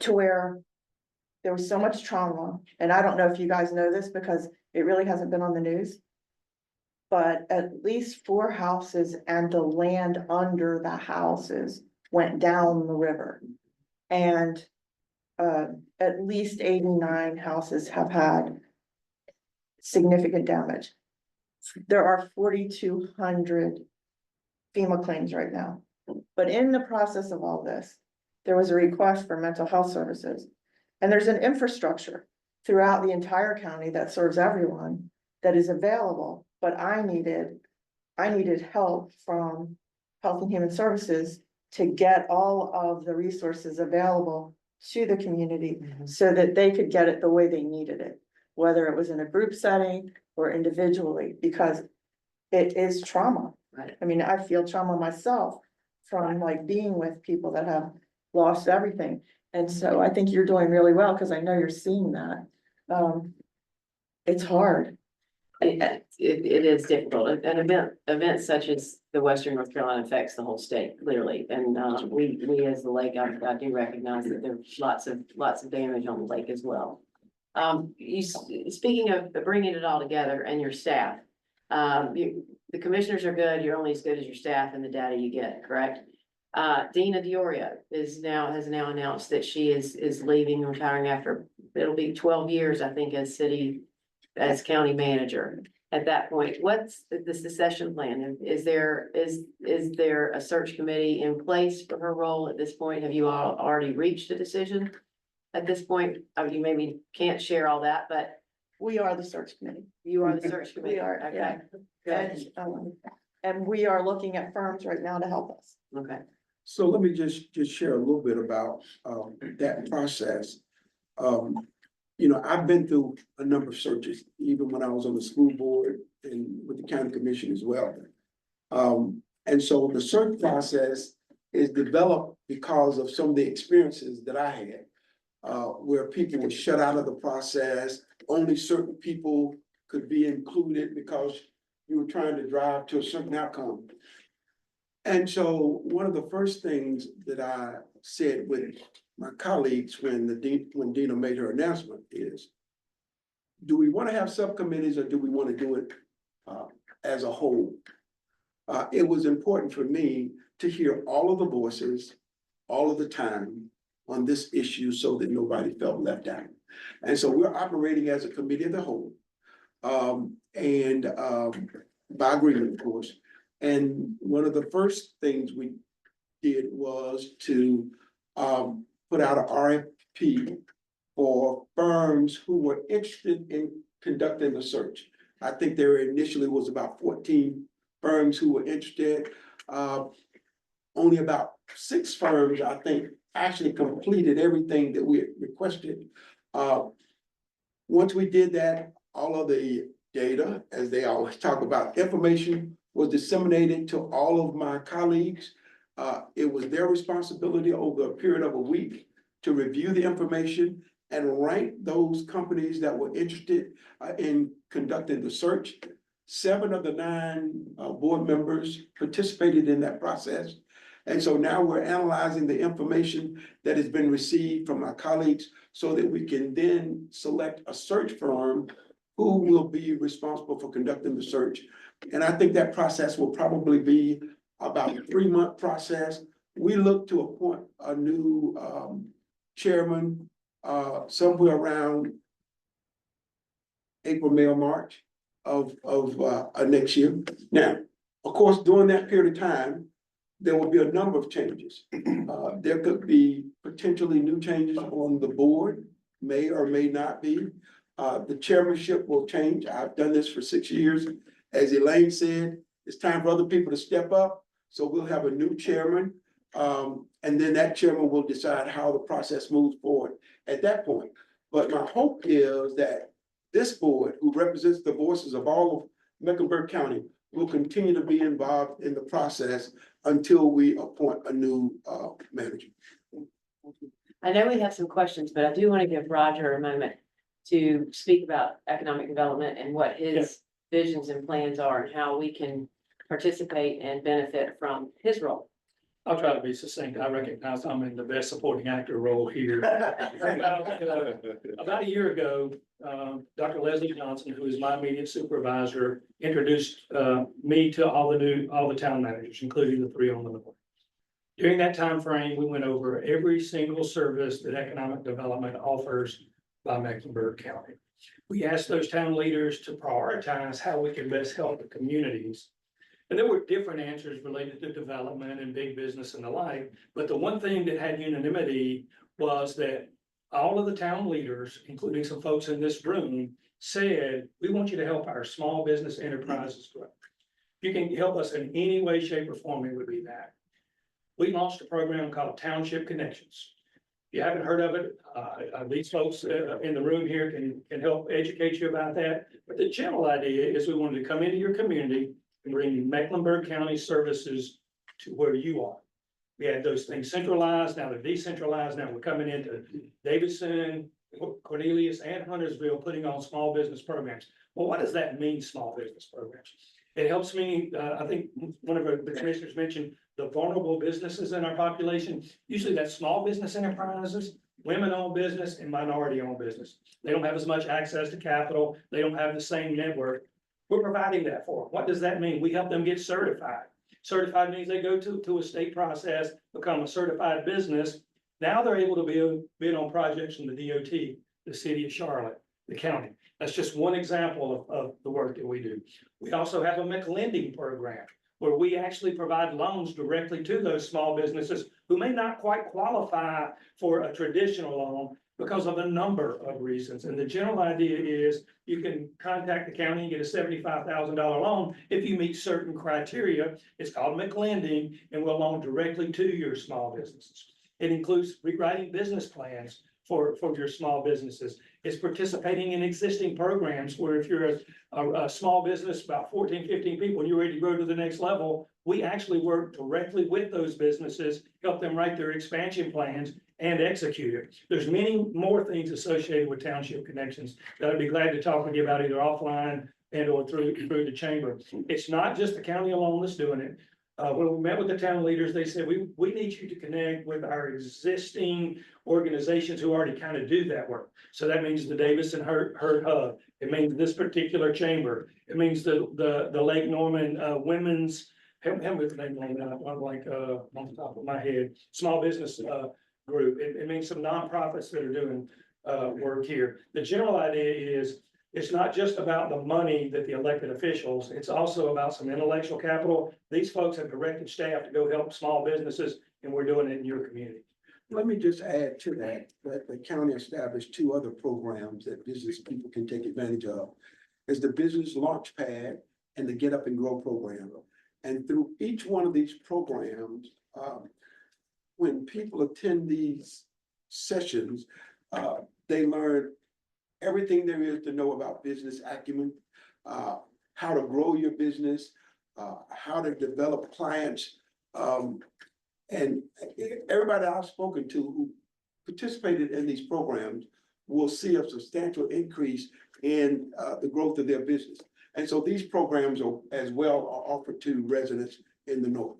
To where there was so much trauma, and I don't know if you guys know this because it really hasn't been on the news. But at least 4 houses and the land under the houses went down the river. And at least 89 houses have had significant damage. There are 4,200 FEMA claims right now. But in the process of all this, there was a request for mental health services. And there's an infrastructure throughout the entire county that serves everyone that is available. But I needed help from Health and Human Services to get all of the resources available to the community so that they could get it the way they needed it, whether it was in a group setting or individually, because it is trauma. Right. I mean, I feel trauma myself from like being with people that have lost everything. And so I think you're doing really well because I know you're seeing that. It's hard. It is difficult. An event such as the Western North Carolina affects the whole state, clearly. And we as the lake, I do recognize that there's lots of damage on the lake as well. Speaking of bringing it all together and your staff, the commissioners are good. You're only as good as your staff and the data you get, correct? Dina Dioria has now announced that she is leaving, retiring after, it'll be 12 years, I think, as county manager. At that point, what's the succession plan? Is there a search committee in place for her role at this point? Have you all already reached a decision at this point? You maybe can't share all that, but We are the search committee. you are the search committee. We are, Okay, yeah. good, And we are looking at firms right now to help us. okay. So let me just share a little bit about that process. I've been through a number of searches, even when I was on the school board and with the county commission as well. And so the search process is developed because of some of the experiences that I had, where people were shut out of the process. Only certain people could be included because you were trying to drive to a certain outcome. And so one of the first things that I said with my colleagues when Dina made her announcement is, do we want to have subcommittees or do we want to do it as a whole. It was important for me to hear all of the voices, all of the time on this issue so that nobody felt left out. And so we're operating as a committee of the whole. By agreement, of course. And one of the first things we did was to put out an RFP for firms who were interested in conducting the search. I think there initially was about 14 firms who were interested. Only about 6 firms, I think, actually completed everything that we had requested. Once we did that, all of the data, as they always talk about, information was disseminated to all of my colleagues. It was their responsibility over a period of a week to review the information and rank those companies that were interested in conducting the search. 7 of the 9 board members participated in that process. And so now we're analyzing the information that has been received from our colleagues so that we can then select a search firm who will be responsible for conducting the search. And I think that process will probably be about a 3-month process. We look to appoint a new chairman somewhere around April, May, or March of next year. Now, of course, during that period of time, there will be a number of changes. There could be potentially new changes on the board, may or may not be. The chairmanship will change. I've done this for 6 years. As Elaine said, it's time for other people to step up. So we'll have a new chairman. And then that chairman will decide how the process moves forward at that point. But my hope is that this board, who represents the voices of all of Mecklenburg County, will continue to be involved in the process until we appoint a new manager. I know we have some questions, but I do want to give Roger a moment to speak about economic development and what his visions and plans are and how we can participate and benefit from his role. I'll try to be succinct. I recognize I'm in the best supporting actor role here. About a year ago, Dr. Leslie Johnson, who is my immediate supervisor, introduced me to all the town managers, including the 3 on the board. During that time frame, we went over every single service that economic development offers by Mecklenburg County. We asked those town leaders to prioritize how we can best help the communities. And there were different answers related to development and big business and the like, but the one thing that had unanimity was that all of the town leaders, including some folks in this room, said, we want you to help our small business enterprises grow. If you can help us in any way, shape, or form, it would be that. We launched a program called Township Connections. If you haven't heard of it, these folks in the room here can help educate you about that. But the general idea is we wanted to come into your community and bring Mecklenburg County services to where you are. We had those things centralized, now they're decentralized, now we're coming into Davidson, Cornelius, and Huntersville, putting on small business programs. Well, what does that mean, small business programs? It helps me, I think one of the commissioners mentioned the vulnerable businesses in our population. Usually that's small business enterprises, women-owned business, and minority-owned business. They don't have as much access to capital. They don't have the same network. We're providing that for them. What does that mean? We help them get certified. Certified means they go to a state process, become a certified business. Now they're able to bid on projects from the DOT, the city of Charlotte, the county. That's just one example of the work that we do. We also have a McLending program where we actually provide loans directly to those small businesses who may not quite qualify for a traditional loan because of a number of reasons. And the general idea is you can contact the county and get a $75,000 loan if you meet certain criteria. It's called McLending, and we'll loan directly to your small businesses. It includes rewriting business plans for your small businesses. It's participating in existing programs where if you're a small business, about 14, 15 people, and you're ready to go to the next level, we actually work directly with those businesses, help them write their expansion plans and execute it. There's many more things associated with Township Connections that I'd be glad to talk with you about either offline and or through the chamber. It's not just the county alone that's doing it. When we met with the town leaders, they said, we need you to connect with our existing organizations who already kind of do that work. So that means the Davis and Hurt Hub. It means this particular chamber. It means the Lake Norman Women's, help me with the name, I'm like, on the top of my head, small business group. It means some nonprofits that are doing work here. The general idea is, it's not just about the money that the elected officials, it's also about some intellectual capital. These folks have directed staff to go help small businesses, and we're doing it in your community. Let me just add to that the county established 2 other programs that business people can take advantage of. Is the Business Launch Pad and the Get Up and Grow program. And through each one of these programs, when people attend these sessions, they learn everything there is to know about business acumen, how to grow your business, how to develop clients. And everybody I've spoken to who participated in these programs will see a substantial increase in the growth of their business. And so these programs are as well are offered to residents in the north.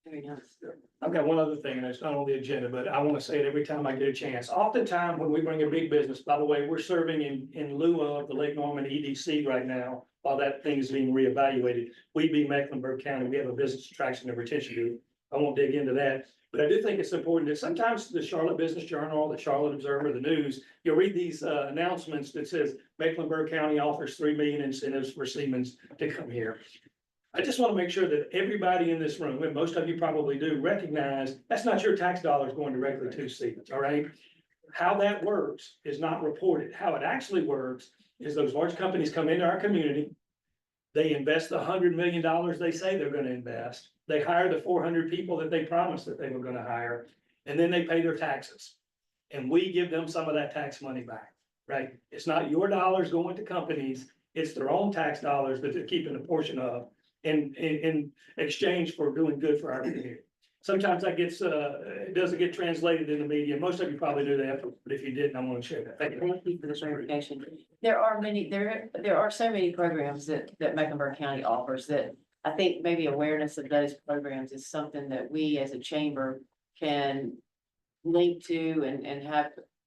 Very nice. I've got one other thing, and it's not on the agenda, but I want to say it every time I get a chance. Oftentimes, when we bring a big business, by the way, we're serving in lieu of the Lake Norman EDC right now, while that thing is being reevaluated. We be Mecklenburg County, we have a business attraction and retention group. I won't dig into that, but I do think it's important that sometimes the Charlotte Business Journal, the Charlotte Observer, the news, you'll read these announcements that says Mecklenburg County offers 3 million incentives for Siemens to come here. I just want to make sure that everybody in this room, and most of you probably do, recognize that's not your tax dollars going directly to Siemens, all right? How that works is not reported. How it actually works is those large companies come into our community. They invest the $100 million they say they're going to invest. They hire the 400 people that they promised that they were going to hire, and then they pay their taxes. And we give them some of that tax money back, right? It's not your dollars going to companies. It's their own tax dollars that they're keeping a portion of in exchange for doing good for our community. Sometimes that gets, it doesn't get translated in the media. Most of you probably do that, but if you didn't, I want to share that. Thank you. Thank you for the clarification. There are so many programs that Mecklenburg County offers that I think maybe awareness of those programs is something that we as a chamber can link to and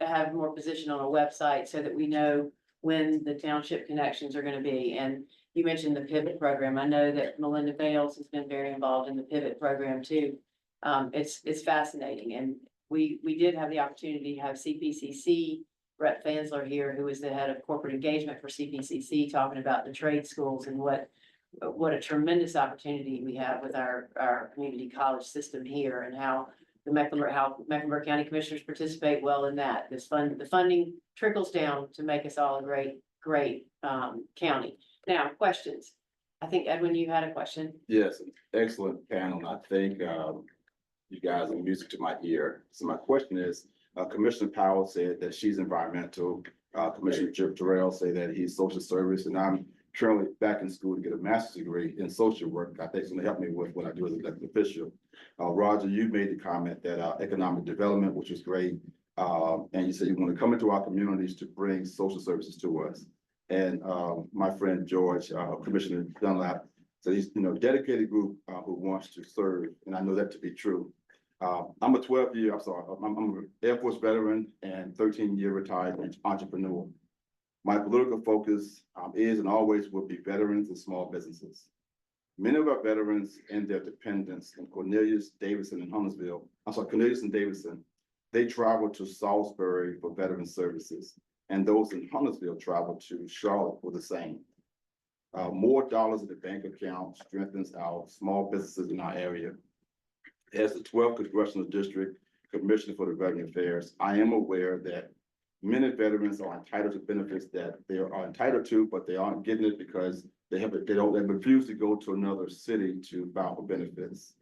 have more position on a website so that we know when the township connections are going to be. And you mentioned the Pivot program. I know that Melinda Bales has been very involved in the Pivot program too. It's fascinating. And we did have the opportunity to have CPCC Rep Fansler here, who is the head of corporate engagement for CPCC, talking about the trade schools and what a tremendous opportunity we have with our community college system here, and how Mecklenburg County Commissioners participate well in that. The funding trickles down to make us all a great county. Now, questions. I think Edwin, you had a question. Yes, excellent panel. I think you guys are music to my ear. So my question is, Commissioner Powell said that she's environmental. Commissioner Jerrell said that he's social service, and I'm currently back in school to get a master's degree in social work. I think it's going to help me with what I do as an elected official. Roger, you made the comment that economic development, which is great. And you said you want to come into our communities to bring social services to us. And my friend George, Commissioner Dunlap, so he's dedicated group who wants to serve, and I know that to be true. I'm an Air Force veteran and 13-year retired entrepreneur. My political focus is and always will be veterans and small businesses. Many of our veterans and their dependents in Cornelius, Davidson, and Davidson, they travel to Salisbury for veteran services, and those in Huntersville travel to Charlotte for the same. More dollars in the bank account strengthens our small businesses in our area. As the 12th Congressional District Commissioner for the Veteran Affairs, I am aware that many veterans are entitled to benefits that they are entitled to, but they aren't getting it because they refuse to go to another city to file for benefits.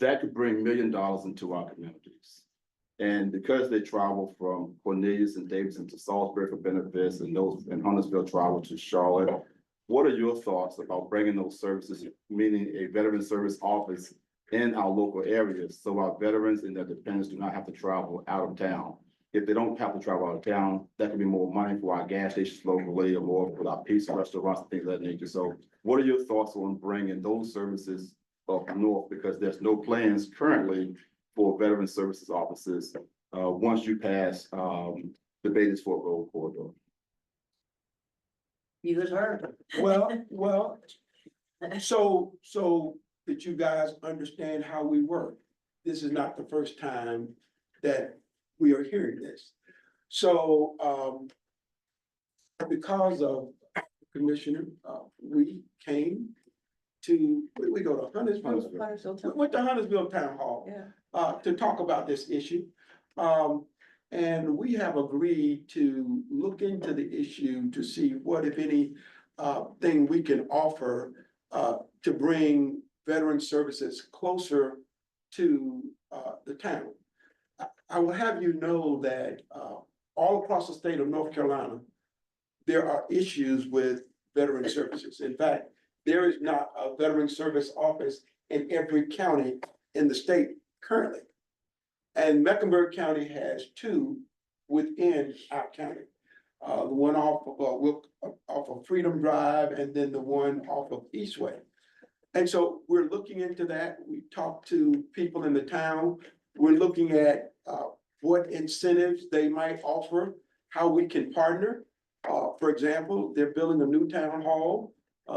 That could bring $1 million into our communities. And because they travel from Cornelius and Davidson to Salisbury for benefits, and those in Huntersville travel to Charlotte, what are your thoughts about bringing those services, meaning a veteran service office in our local areas, so our veterans and their dependents do not have to travel out of town? if they don't have to travel out of town, that could be more money for our gas stations locally or more for our pizza restaurants and things of that nature. So what are your thoughts on bringing those services up north? Because there's no plans currently for veteran services offices, once you pass, the Beatties Fort Road corridor. You was heard. Well, so that you guys understand how we work. This is not the first time that we are hearing this. So, because of Commissioner, we came to, where did we go to Huntersville? We went to Huntersville Town Hall. Yeah. To talk about this issue. And we have agreed to look into the issue to see what, if any, thing we can offer to bring veteran services closer to the town. I will have you know that all across the state of North Carolina, there are issues with veteran services. In fact, there is not a veteran service office in every county in the state currently. And Mecklenburg County has two within our county. The one off of Freedom Drive and then the one off of Eastway. And so we're looking into that. We talked to people in the town. We're looking at what incentives they might offer, how we can partner. For example, they're building a new town hall.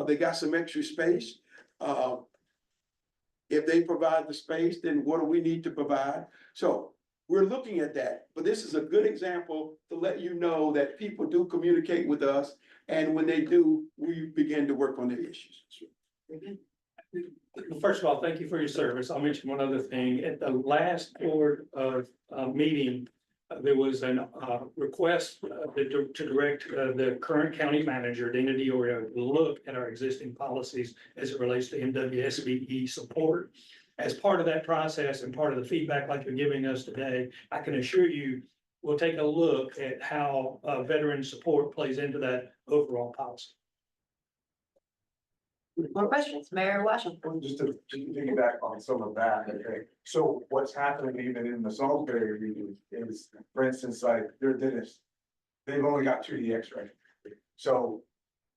They got some extra space. If they provide the space, then what do we need to provide? So we're looking at that, but this is a good example to let you know that people do communicate with us. And when they do, we begin to work on the issues. First of all, thank you for your service. I'll mention one other thing. At the last board meeting, there was a request to direct the current county manager, Dana Diorio, to look at our existing policies as it relates to MWSBE support. As part of that process and part of the feedback like you're giving us today, I can assure you, we'll take a look at how veteran support plays into that overall policy. More questions, Mayor Washington? Just to piggyback on some of that, okay, so what's happening even in the Salisbury region is, for instance, like their dentist, they've only got 2D X-ray. So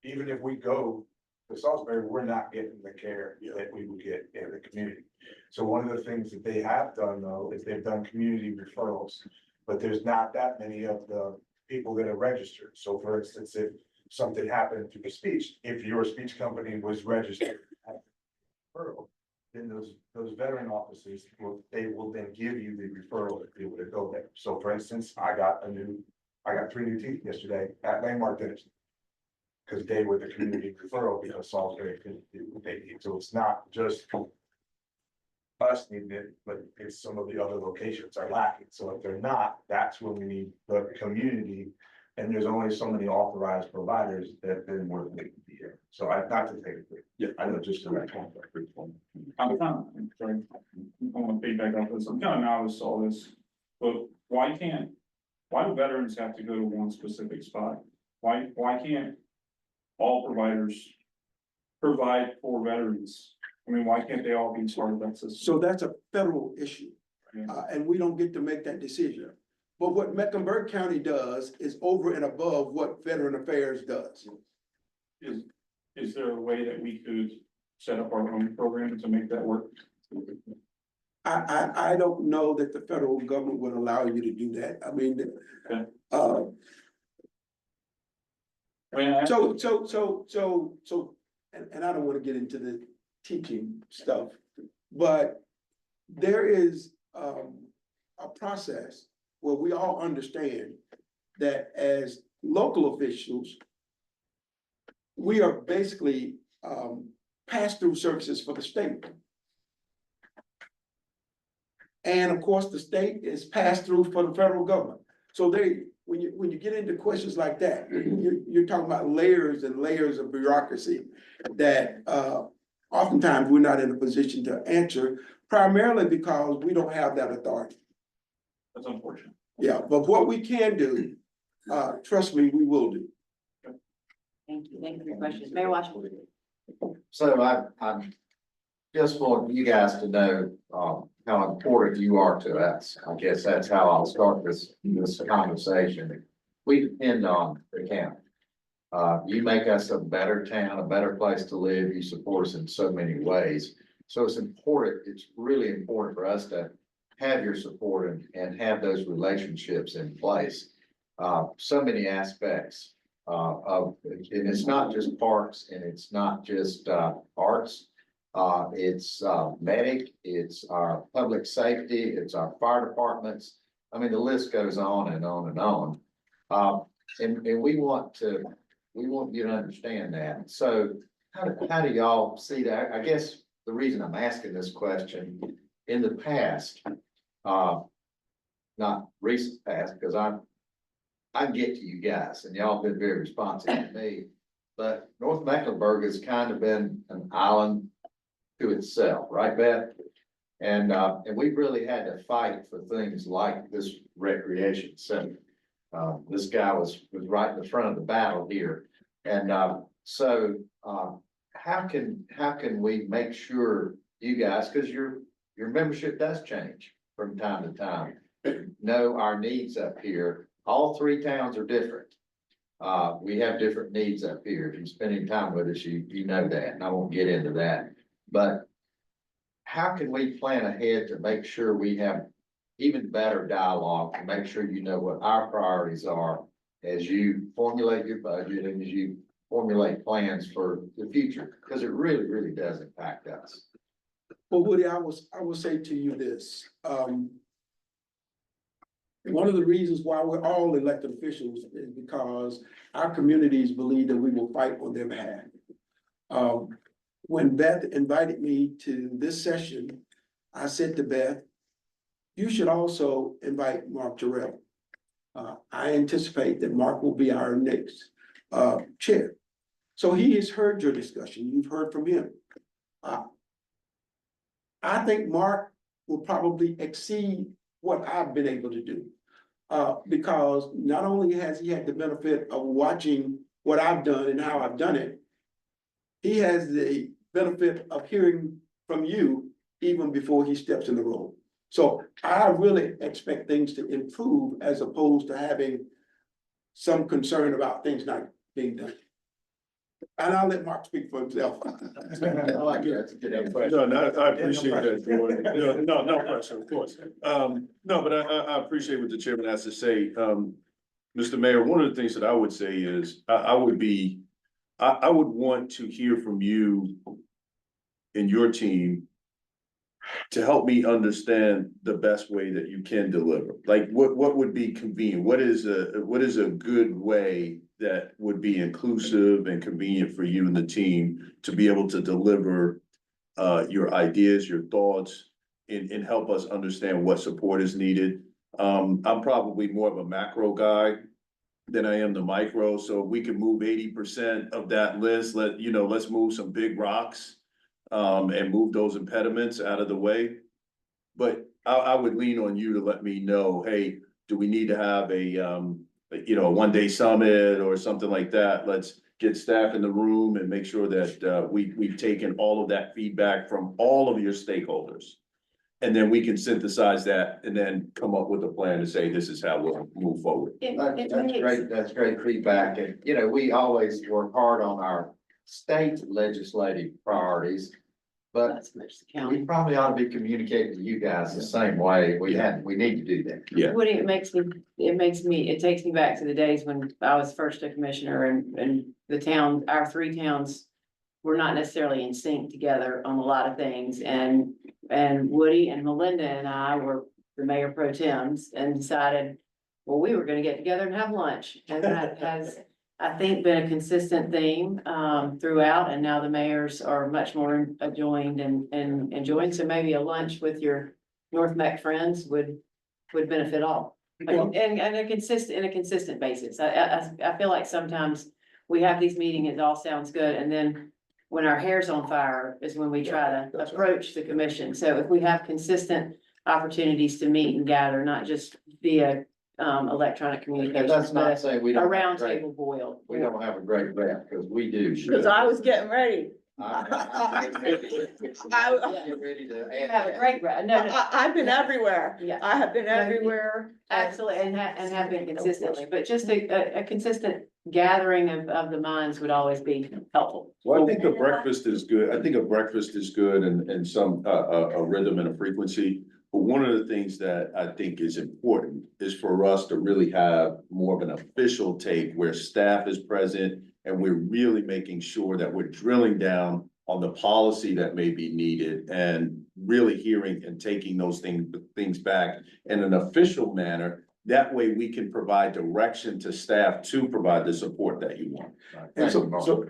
even if we go to Salisbury, we're not getting the care that we would get in the community. So one of the things that they have done though, is they've done community referrals, but there's not that many of the people that are registered. So for instance, if something happened through speech, if your speech company was registered at the referral, then those veteran offices they will then give you the referral if you were to go there. So for instance, I got 3 new teeth yesterday at Landmark Dentist because they were the community referral because Salisbury couldn't do what they need. So it's not just us needing it, but it's some of the other locations are lacking. So if they're not, that's when we need the community. And there's only so many authorized providers that then we're going to be here. So I not to take it. Yeah, I know just to that point. I'm kind of, sorry, I want to feedback off this. I'm kind of novice to all this, but why do veterans have to go to one specific spot? Why can't all providers provide for veterans? I mean, why can't they all be part of that system? So that's a federal issue, and we don't get to make that decision. But what Mecklenburg County does is over and above what Veteran Affairs does. Is there a way that we could set up our own program to make that work? I don't know that the federal government would allow you to do that. I mean, Okay. And I don't want to get into the teaching stuff, but there is a process where we all understand that as local officials, we are basically pass-through services for the state. And of course, the state is pass-through for the federal government. So when you get into questions like that, you're talking about layers and layers of bureaucracy that oftentimes we're not in a position to answer, primarily because we don't have that authority. That's unfortunate. Yeah, but what we can do, trust me, we will do. Thank you for your questions. Mayor Washington? So I just want you guys to know, how important you are to us. I guess that's how I'll start this conversation. We depend on the county. You make us a better town, a better place to live. You support us in so many ways. So it's important, it's really important for us to have your support and have those relationships in place. So many aspects and it's not just parks and it's not just arts. It's medic, it's our public safety, it's our fire departments. I mean, the list goes on and on and on. And we want you to understand that. So how do y'all see that? I guess the reason I'm asking this question, in the past, not recent past, because I get to you guys and y'all been very responsive to me, but North Mecklenburg has kind of been an island to itself, right, Beth? And we've really had to fight for things like this recreation center. This guy was right in the front of the battle here. And so how can we make sure you guys, because your membership does change from time to time, know our needs up here. All three towns are different. We have different needs up here. If you're spending time with us, you know that, and I won't get into that. But how can we plan ahead to make sure we have even better dialogue to make sure you know what our priorities are as you formulate your budget and as you formulate plans for the future? Because it really, really does impact us. Well, Woody, I will say to you this, one of the reasons why we're all elected officials is because our communities believe that we will fight on their behalf. When Beth invited me to this session, I said to Beth, you should also invite Mark Jerrell. I anticipate that Mark will be our next chair. So he has heard your discussion. You've heard from him. I think Mark will probably exceed what I've been able to do. Because not only has he had the benefit of watching what I've done and how I've done it, he has the benefit of hearing from you even before he steps in the role. So I really expect things to improve as opposed to having some concern about things not being done. And I'll let Mark speak for himself. I like that. That's a good No, question. I appreciate that, Jordan. No pressure, of course. No, but I appreciate what the chairman has to say. Mr. Mayor, one of the things that I would say is, I would want to hear from you and your team to help me understand the best way that you can deliver. Like, what would be convenient? What is a good way that would be inclusive and convenient for you and the team to be able to deliver your ideas, your thoughts, and help us understand what support is needed. I'm probably more of a macro guy than I am the micro, so if we can move 80% of that list, let's move some big rocks and move those impediments out of the way. But I would lean on you to let me know, hey, do we need to have a one-day summit or something like that? Let's get staff in the room and make sure that we've taken all of that feedback from all of your stakeholders. And then we can synthesize that and then come up with a plan to say, this is how we'll move forward. That's great. That's great feedback. And, we always work hard on our state legislative priorities. But Not so much the county. we probably ought to be communicating to you guys the same way. We need to do that. Yeah. Woody, it takes me back to the days when I was first a commissioner and our three towns were not necessarily in sync together on a lot of things. And Woody and Melinda and I were the mayor pro tems and decided, well, we were gonna get together and have lunch. And that has, I think, been a consistent theme throughout, and now the mayors are much more joined and enjoying. So maybe a lunch with your North Meck friends would benefit all. And in a consistent basis. I feel like sometimes we have these meetings, it all sounds good, and then when our hair's on fire is when we try to approach the commission. So if we have consistent opportunities to meet and gather, not just via electronic And communication, that's not but saying we a don't. round table boil. We don't have a great rep, because we do. Because I was getting ready. I- Get ready to You add have a that. great, no, no, I've been everywhere. yeah. I have been No, everywhere. Absolutely, and have been consistently, but just a consistent gathering of the minds would always be helpful. Well, I think a breakfast is good. I think a breakfast is good and some, a rhythm and a frequency. But one of the things that I think is important is for us to really have more of an official take where staff is present and we're really making sure that we're drilling down on the policy that may be needed and really hearing and taking those things back in an official manner. That way we can provide direction to staff to provide the support that you want. And so,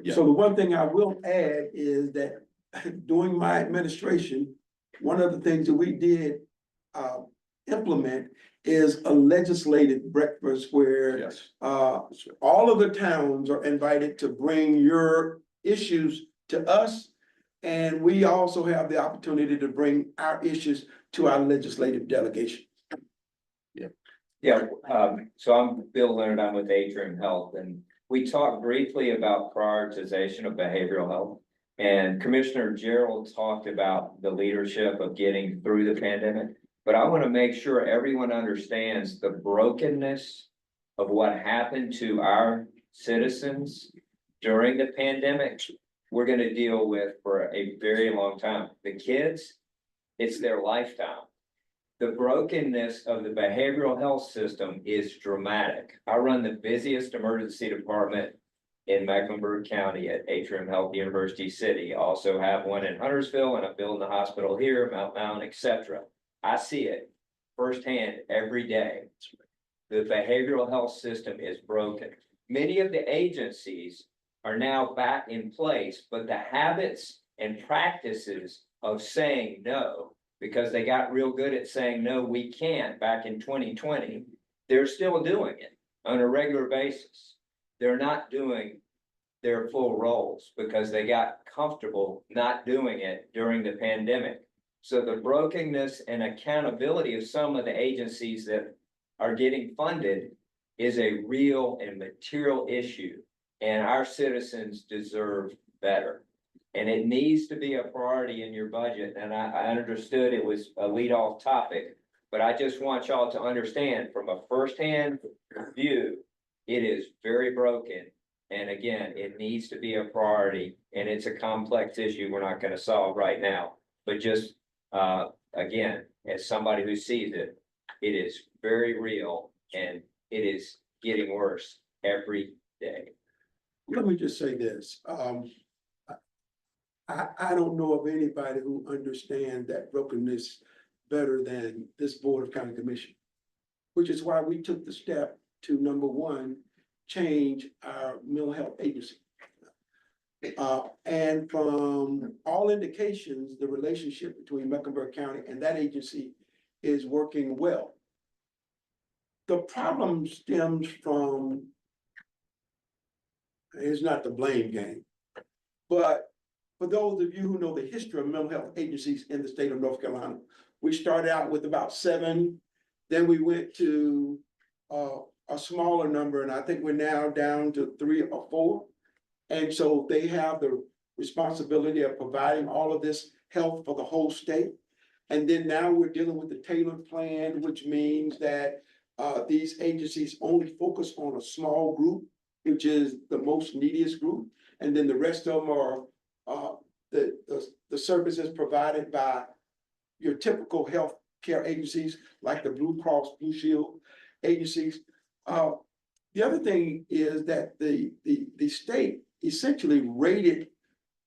Yeah. so the one thing I will add is that during my administration, one of the things that we did implement is a legislative breakfast where Yes. all of the towns are invited to bring your issues to us. And we also have the opportunity to bring our issues to our legislative delegation. Yeah, so I'm Bill Leonard, I'm with Atrium Health, and we talked briefly about prioritization of behavioral health. And Commissioner Jerrell talked about the leadership of getting through the pandemic. But I want to make sure everyone understands the brokenness of what happened to our citizens during the pandemic. We're going to deal with for a very long time. The kids, it's their lifetime. The brokenness of the behavioral health system is dramatic. I run the busiest emergency department in Mecklenburg County at Atrium Health University City. Also have one in Huntersville, and I'm building a hospital here, Mount Mountain, etc. I see it firsthand every day. The behavioral health system is broken. Many of the agencies are now back in place, but the habits and practices of saying no, because they got real good at saying, no, we can't back in 2020, they're still doing it on a regular basis. They're not doing their full roles because they got comfortable not doing it during the pandemic. So the brokenness and accountability of some of the agencies that are getting funded is a real and material issue. And our citizens deserve better. And it needs to be a priority in your budget. And I understood it was a lead-off topic, but I just want y'all to understand from a firsthand view, it is very broken. And again, it needs to be a priority, and it's a complex issue we're not going to solve right now. But just, again, as somebody who sees it, it is very real and it is getting worse every day. Let me just say this, I don't know of anybody who understands that brokenness better than this Board of County Commission. Which is why we took the step to, number one, change our mental health agency. And from all indications, the relationship between Mecklenburg County and that agency is working well. The problem stems from, it's not the blame game, but for those of you who know the history of mental health agencies in the state of North Carolina, we started out with about 7, then we went to a smaller number, and I think we're now down to 3 or 4. And so they have the responsibility of providing all of this health for the whole state. And then now we're dealing with the tailored plan, which means that these agencies only focus on a small group, which is the most neediest group. And then the rest of them are the services provided by your typical health care agencies like the Blue Cross Blue Shield agencies. The other thing is that the state essentially rated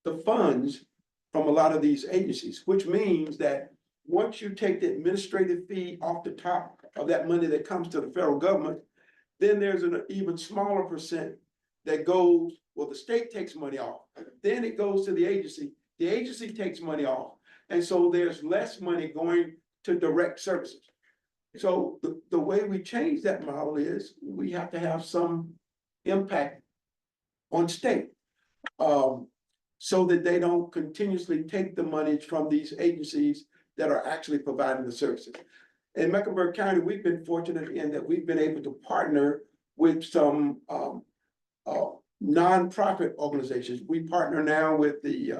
the funds from a lot of these agencies, which means that once you take the administrative fee off the top of that money that comes to the federal government, then there's an even smaller percent that goes, well, the state takes money off, then it goes to the agency takes money off. And so there's less money going to direct services. So the way we change that model is we have to have some impact on state. So that they don't continuously take the money from these agencies that are actually providing the services. In Mecklenburg County, we've been fortunate in that we've been able to partner with some nonprofit organizations. We partner now with the,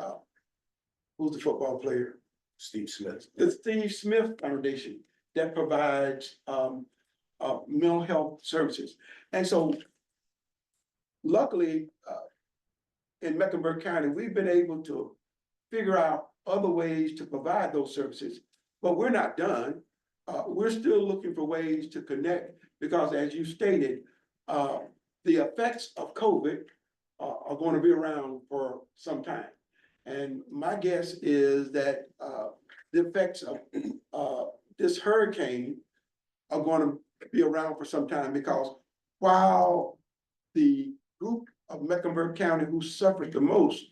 who's the football player? Steve Smith. The Steve Smith Foundation that provides, mental health services. And so luckily, in Mecklenburg County, we've been able to figure out other ways to provide those services, but we're not done. We're still looking for ways to connect, because as you stated, the effects of COVID are going to be around for some time. And my guess is that the effects of this hurricane are going to be around for some time, because while the group of Mecklenburg County who suffered the most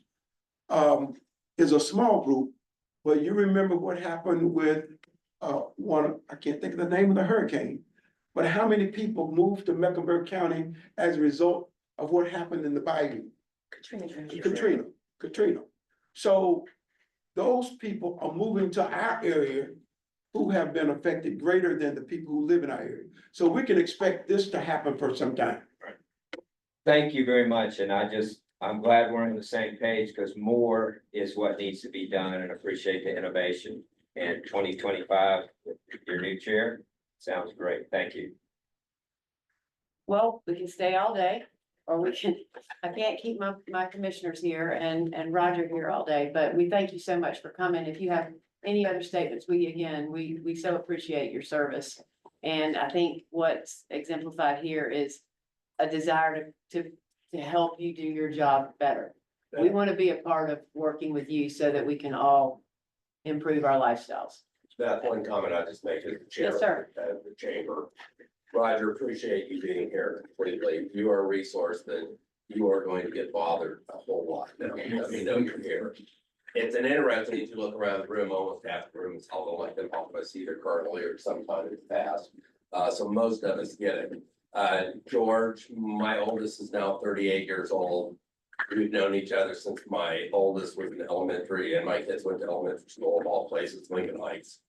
is a small group, but you remember what happened with I can't think of the name of the hurricane, but how many people moved to Mecklenburg County as a result of what happened in the bayou? Katrina. So those people are moving to our area who have been affected greater than the people who live in our area. So we can expect this to happen for some time. Thank you very much, and I'm glad we're on the same page, because more is what needs to be done, and appreciate the innovation. And 2025, your new chair, sounds great, thank you. Well, we can stay all day, or I can't keep my commissioners here and Roger here all day, but we thank you so much for coming. If you have any other statements, we so appreciate your service. And I think what's exemplified here is a desire to help you do your job better. We want to be a part of working with you so that we can all improve our lifestyles. That one comment I just make as the chair Yes, sir. of the chamber. Roger, appreciate you being here completely. You are a resource that you are going to get bothered a whole lot now. Let me know you're here. It's an interesting, if you look around the room, almost half the room is held elected office, either currently or sometime in the past. So most of us get it. George, my oldest, is now 38 years old. We've known each other since my oldest was in elementary, and my kids went to elementary school of all places, Lincoln Heights.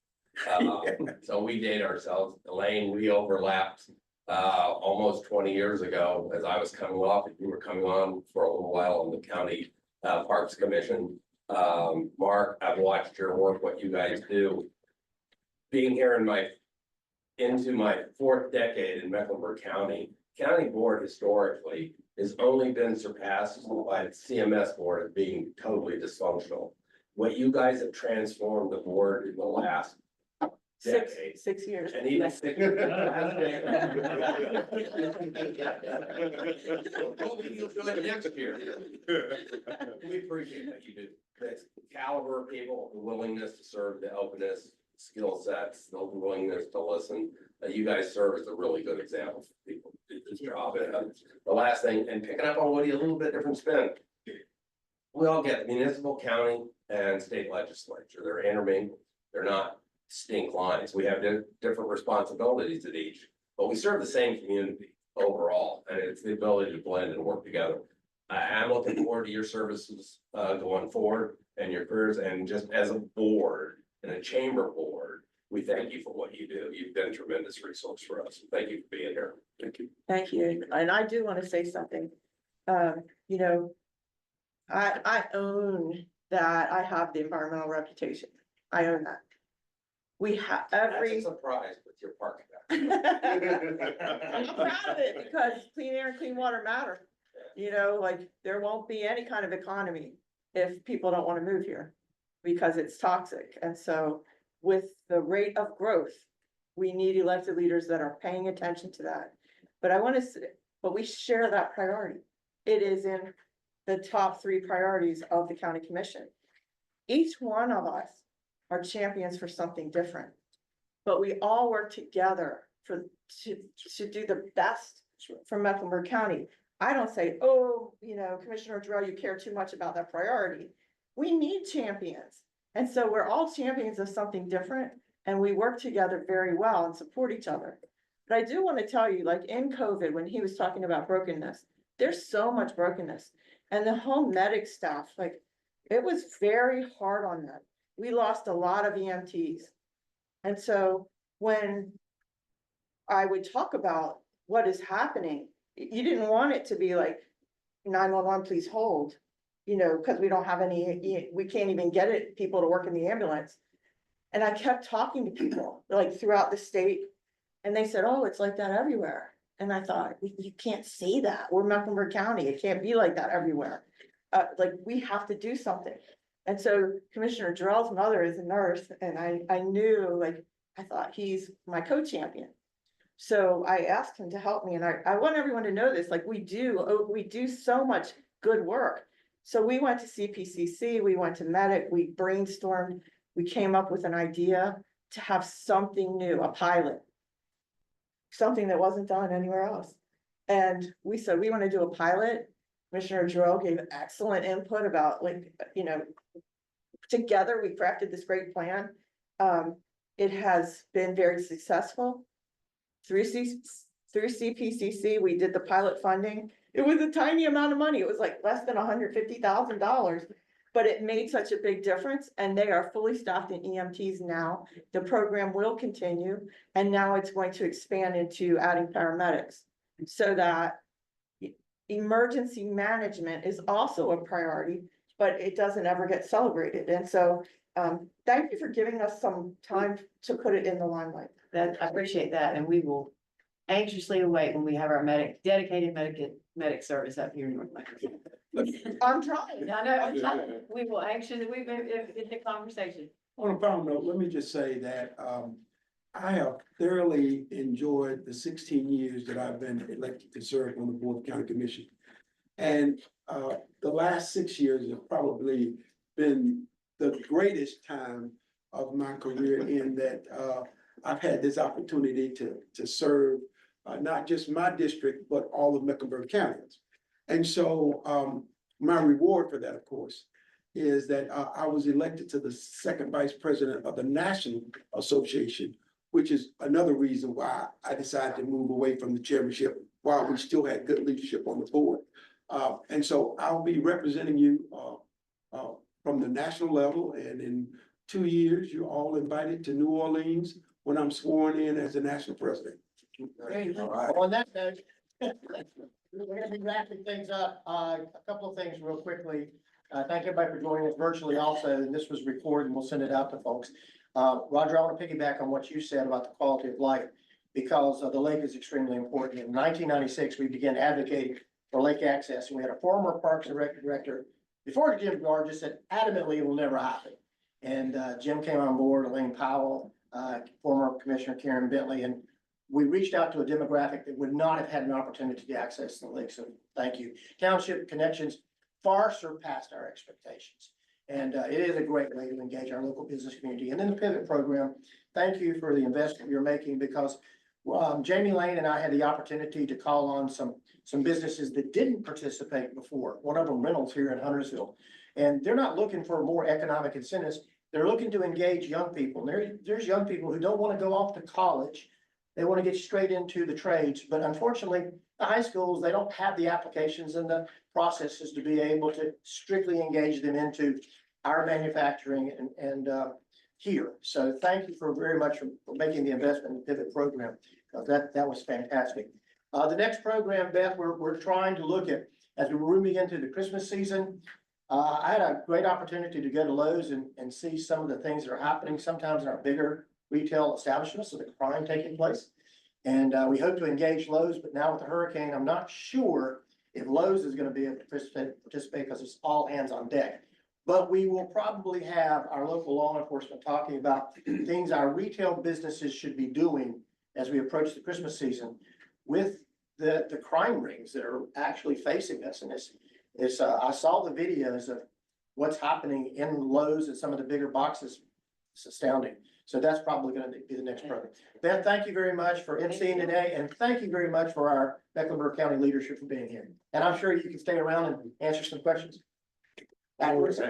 So we date ourselves. Elaine, we overlapped almost 20 years ago as I was coming off. You were coming on for a little while on the county Parks Commission. Mark, I've watched your work, what you guys do. Being here into my fourth decade in Mecklenburg County, county board historically has only been surpassed by the CMS board as being totally dysfunctional. What you guys have transformed the board in the last decade. 6 years. And even 6 years. Next year. We appreciate that you do. That's caliber of people, the willingness to serve, the openness, skill sets, the willingness to listen. You guys serve as a really good example for people who do this job. And the last thing, and picking up on Woody, a little bit different spin. We all get municipal, county, and state legislature. They're intermingled. They're not distinct lines. We have different responsibilities at each, but we serve the same community overall, and it's the ability to blend and work together. I'm looking forward to your services going forward and your careers, and just as a board and a chamber board, we thank you for what you do. You've been a tremendous resource for us. Thank you for being here. Thank you. Thank you. And I do want to say something. You know, I own that I have the environmental reputation. I own that. We have That's every. a surprise with your parking. I'm proud of it, because clean air and clean water matter. You know, like, there won't be any kind of economy if people don't want to move here, because it's toxic. And so with the rate of growth, we need elected leaders that are paying attention to that. But I want to say, but we share that priority. It is in the top 3 priorities of the county commission. Each one of us are champions for something different, but we all work together to do the best for Mecklenburg County. I don't say, oh, you know, Commissioner Jerrell, you care too much about that priority. We need champions. And so we're all champions of something different, and we work together very well and support each other. But I do want to tell you, like in COVID, when he was talking about brokenness, there's so much brokenness. And the home medic staff, like, it was very hard on them. We lost a lot of EMTs. And so when I would talk about what is happening, you didn't want it to be like, 911, please hold. You know, because we don't have any, we can't even get it, people to work in the ambulance. And I kept talking to people like throughout the state, and they said, oh, it's like that everywhere. And I thought, you can't say that, we're Mecklenburg County, it can't be like that everywhere. Like, we have to do something. And so Commissioner Jerrell's mother is a nurse, and I knew, like, I thought he's my co-champion. So I asked him to help me, and I want everyone to know this, like, we do so much good work. So we went to CPCC, we went to Medic, we brainstormed, we came up with an idea to have something new, a pilot. Something that wasn't done anywhere else. And we said, we want to do a pilot. Commissioner Jerrell gave excellent input about, like, you know, together we crafted this great plan. It has been very successful. Through CPCC, we did the pilot funding. It was a tiny amount of money. It was like less than $150,000, but it made such a big difference, and they are fully staffed in EMTs now. The program will continue, and now it's going to expand into adding paramedics so that emergency management is also a priority, but it doesn't ever get celebrated. And so, thank you for giving us some time to put it in the limelight. I appreciate that, and we will anxiously await when we have our dedicated medic service up here in North Mecklenburg. I'm trying. I know, I'm trying. We will anxiously, we've been in the conversation. On a final note, let me just say that, I have thoroughly enjoyed the 16 years that I've been elected to serve on the Board of County Commission. And, the last 6 years have probably been the greatest time of my career in that, I've had this opportunity to serve, not just my district, but all of Mecklenburg counties. And so, my reward for that, of course, is that I was elected to the second vice president of the National Association, which is another reason why I decided to move away from the chairmanship while we still had good leadership on the board. And so I'll be representing you from the national level, and in 2 years, you're all invited to New Orleans when I'm sworn in as the national president. All right. On that note, we're gonna be wrapping things up. A couple of things real quickly. Thank everybody for joining us virtually also, and this was recorded, and we'll send it out to folks. Roger, I want to piggyback on what you said about the quality of life, because the lake is extremely important. In 1996, we began advocating for lake access, and we had a former Parks and Rec director before Jim Gard just said adamantly it will never happen. And Jim came on board, Elaine Powell, former Commissioner Karen Bentley, and we reached out to a demographic that would not have had an opportunity to access the lake. So thank you. Township connections far surpassed our expectations. And it is a great way to engage our local business community. And then the pivot program, thank you for the investment you're making, because Jamie Lane and I had the opportunity to call on some businesses that didn't participate before. One of them, Reynolds here in Huntersville. And they're not looking for more economic incentives. They're looking to engage young people. There's young people who don't want to go off to college. They want to get straight into the trades. But unfortunately, the high schools, they don't have the applications and the processes to be able to strictly engage them into our manufacturing and here. So thank you very much for making the investment in the pivot program. That was fantastic. The next program, Beth, we're trying to look at, as we're moving into the Christmas season. I had a great opportunity to go to Lowe's and see some of the things that are happening sometimes in our bigger retail establishments, so the crime taking place. And we hope to engage Lowe's, but now with the hurricane, I'm not sure if Lowe's is going to be able to participate because it's all hands on deck. But we will probably have our local law enforcement talking about things our retail businesses should be doing as we approach the Christmas season with the crime rings that are actually facing us. And I saw the videos of what's happening in Lowe's and some of the bigger boxes. It's astounding. So that's probably going to be the next program. Beth, thank you very much for emceeing today, and thank you very much for our Mecklenburg County leadership for being here. And I'm sure you can stay around and answer some questions. Afterwards.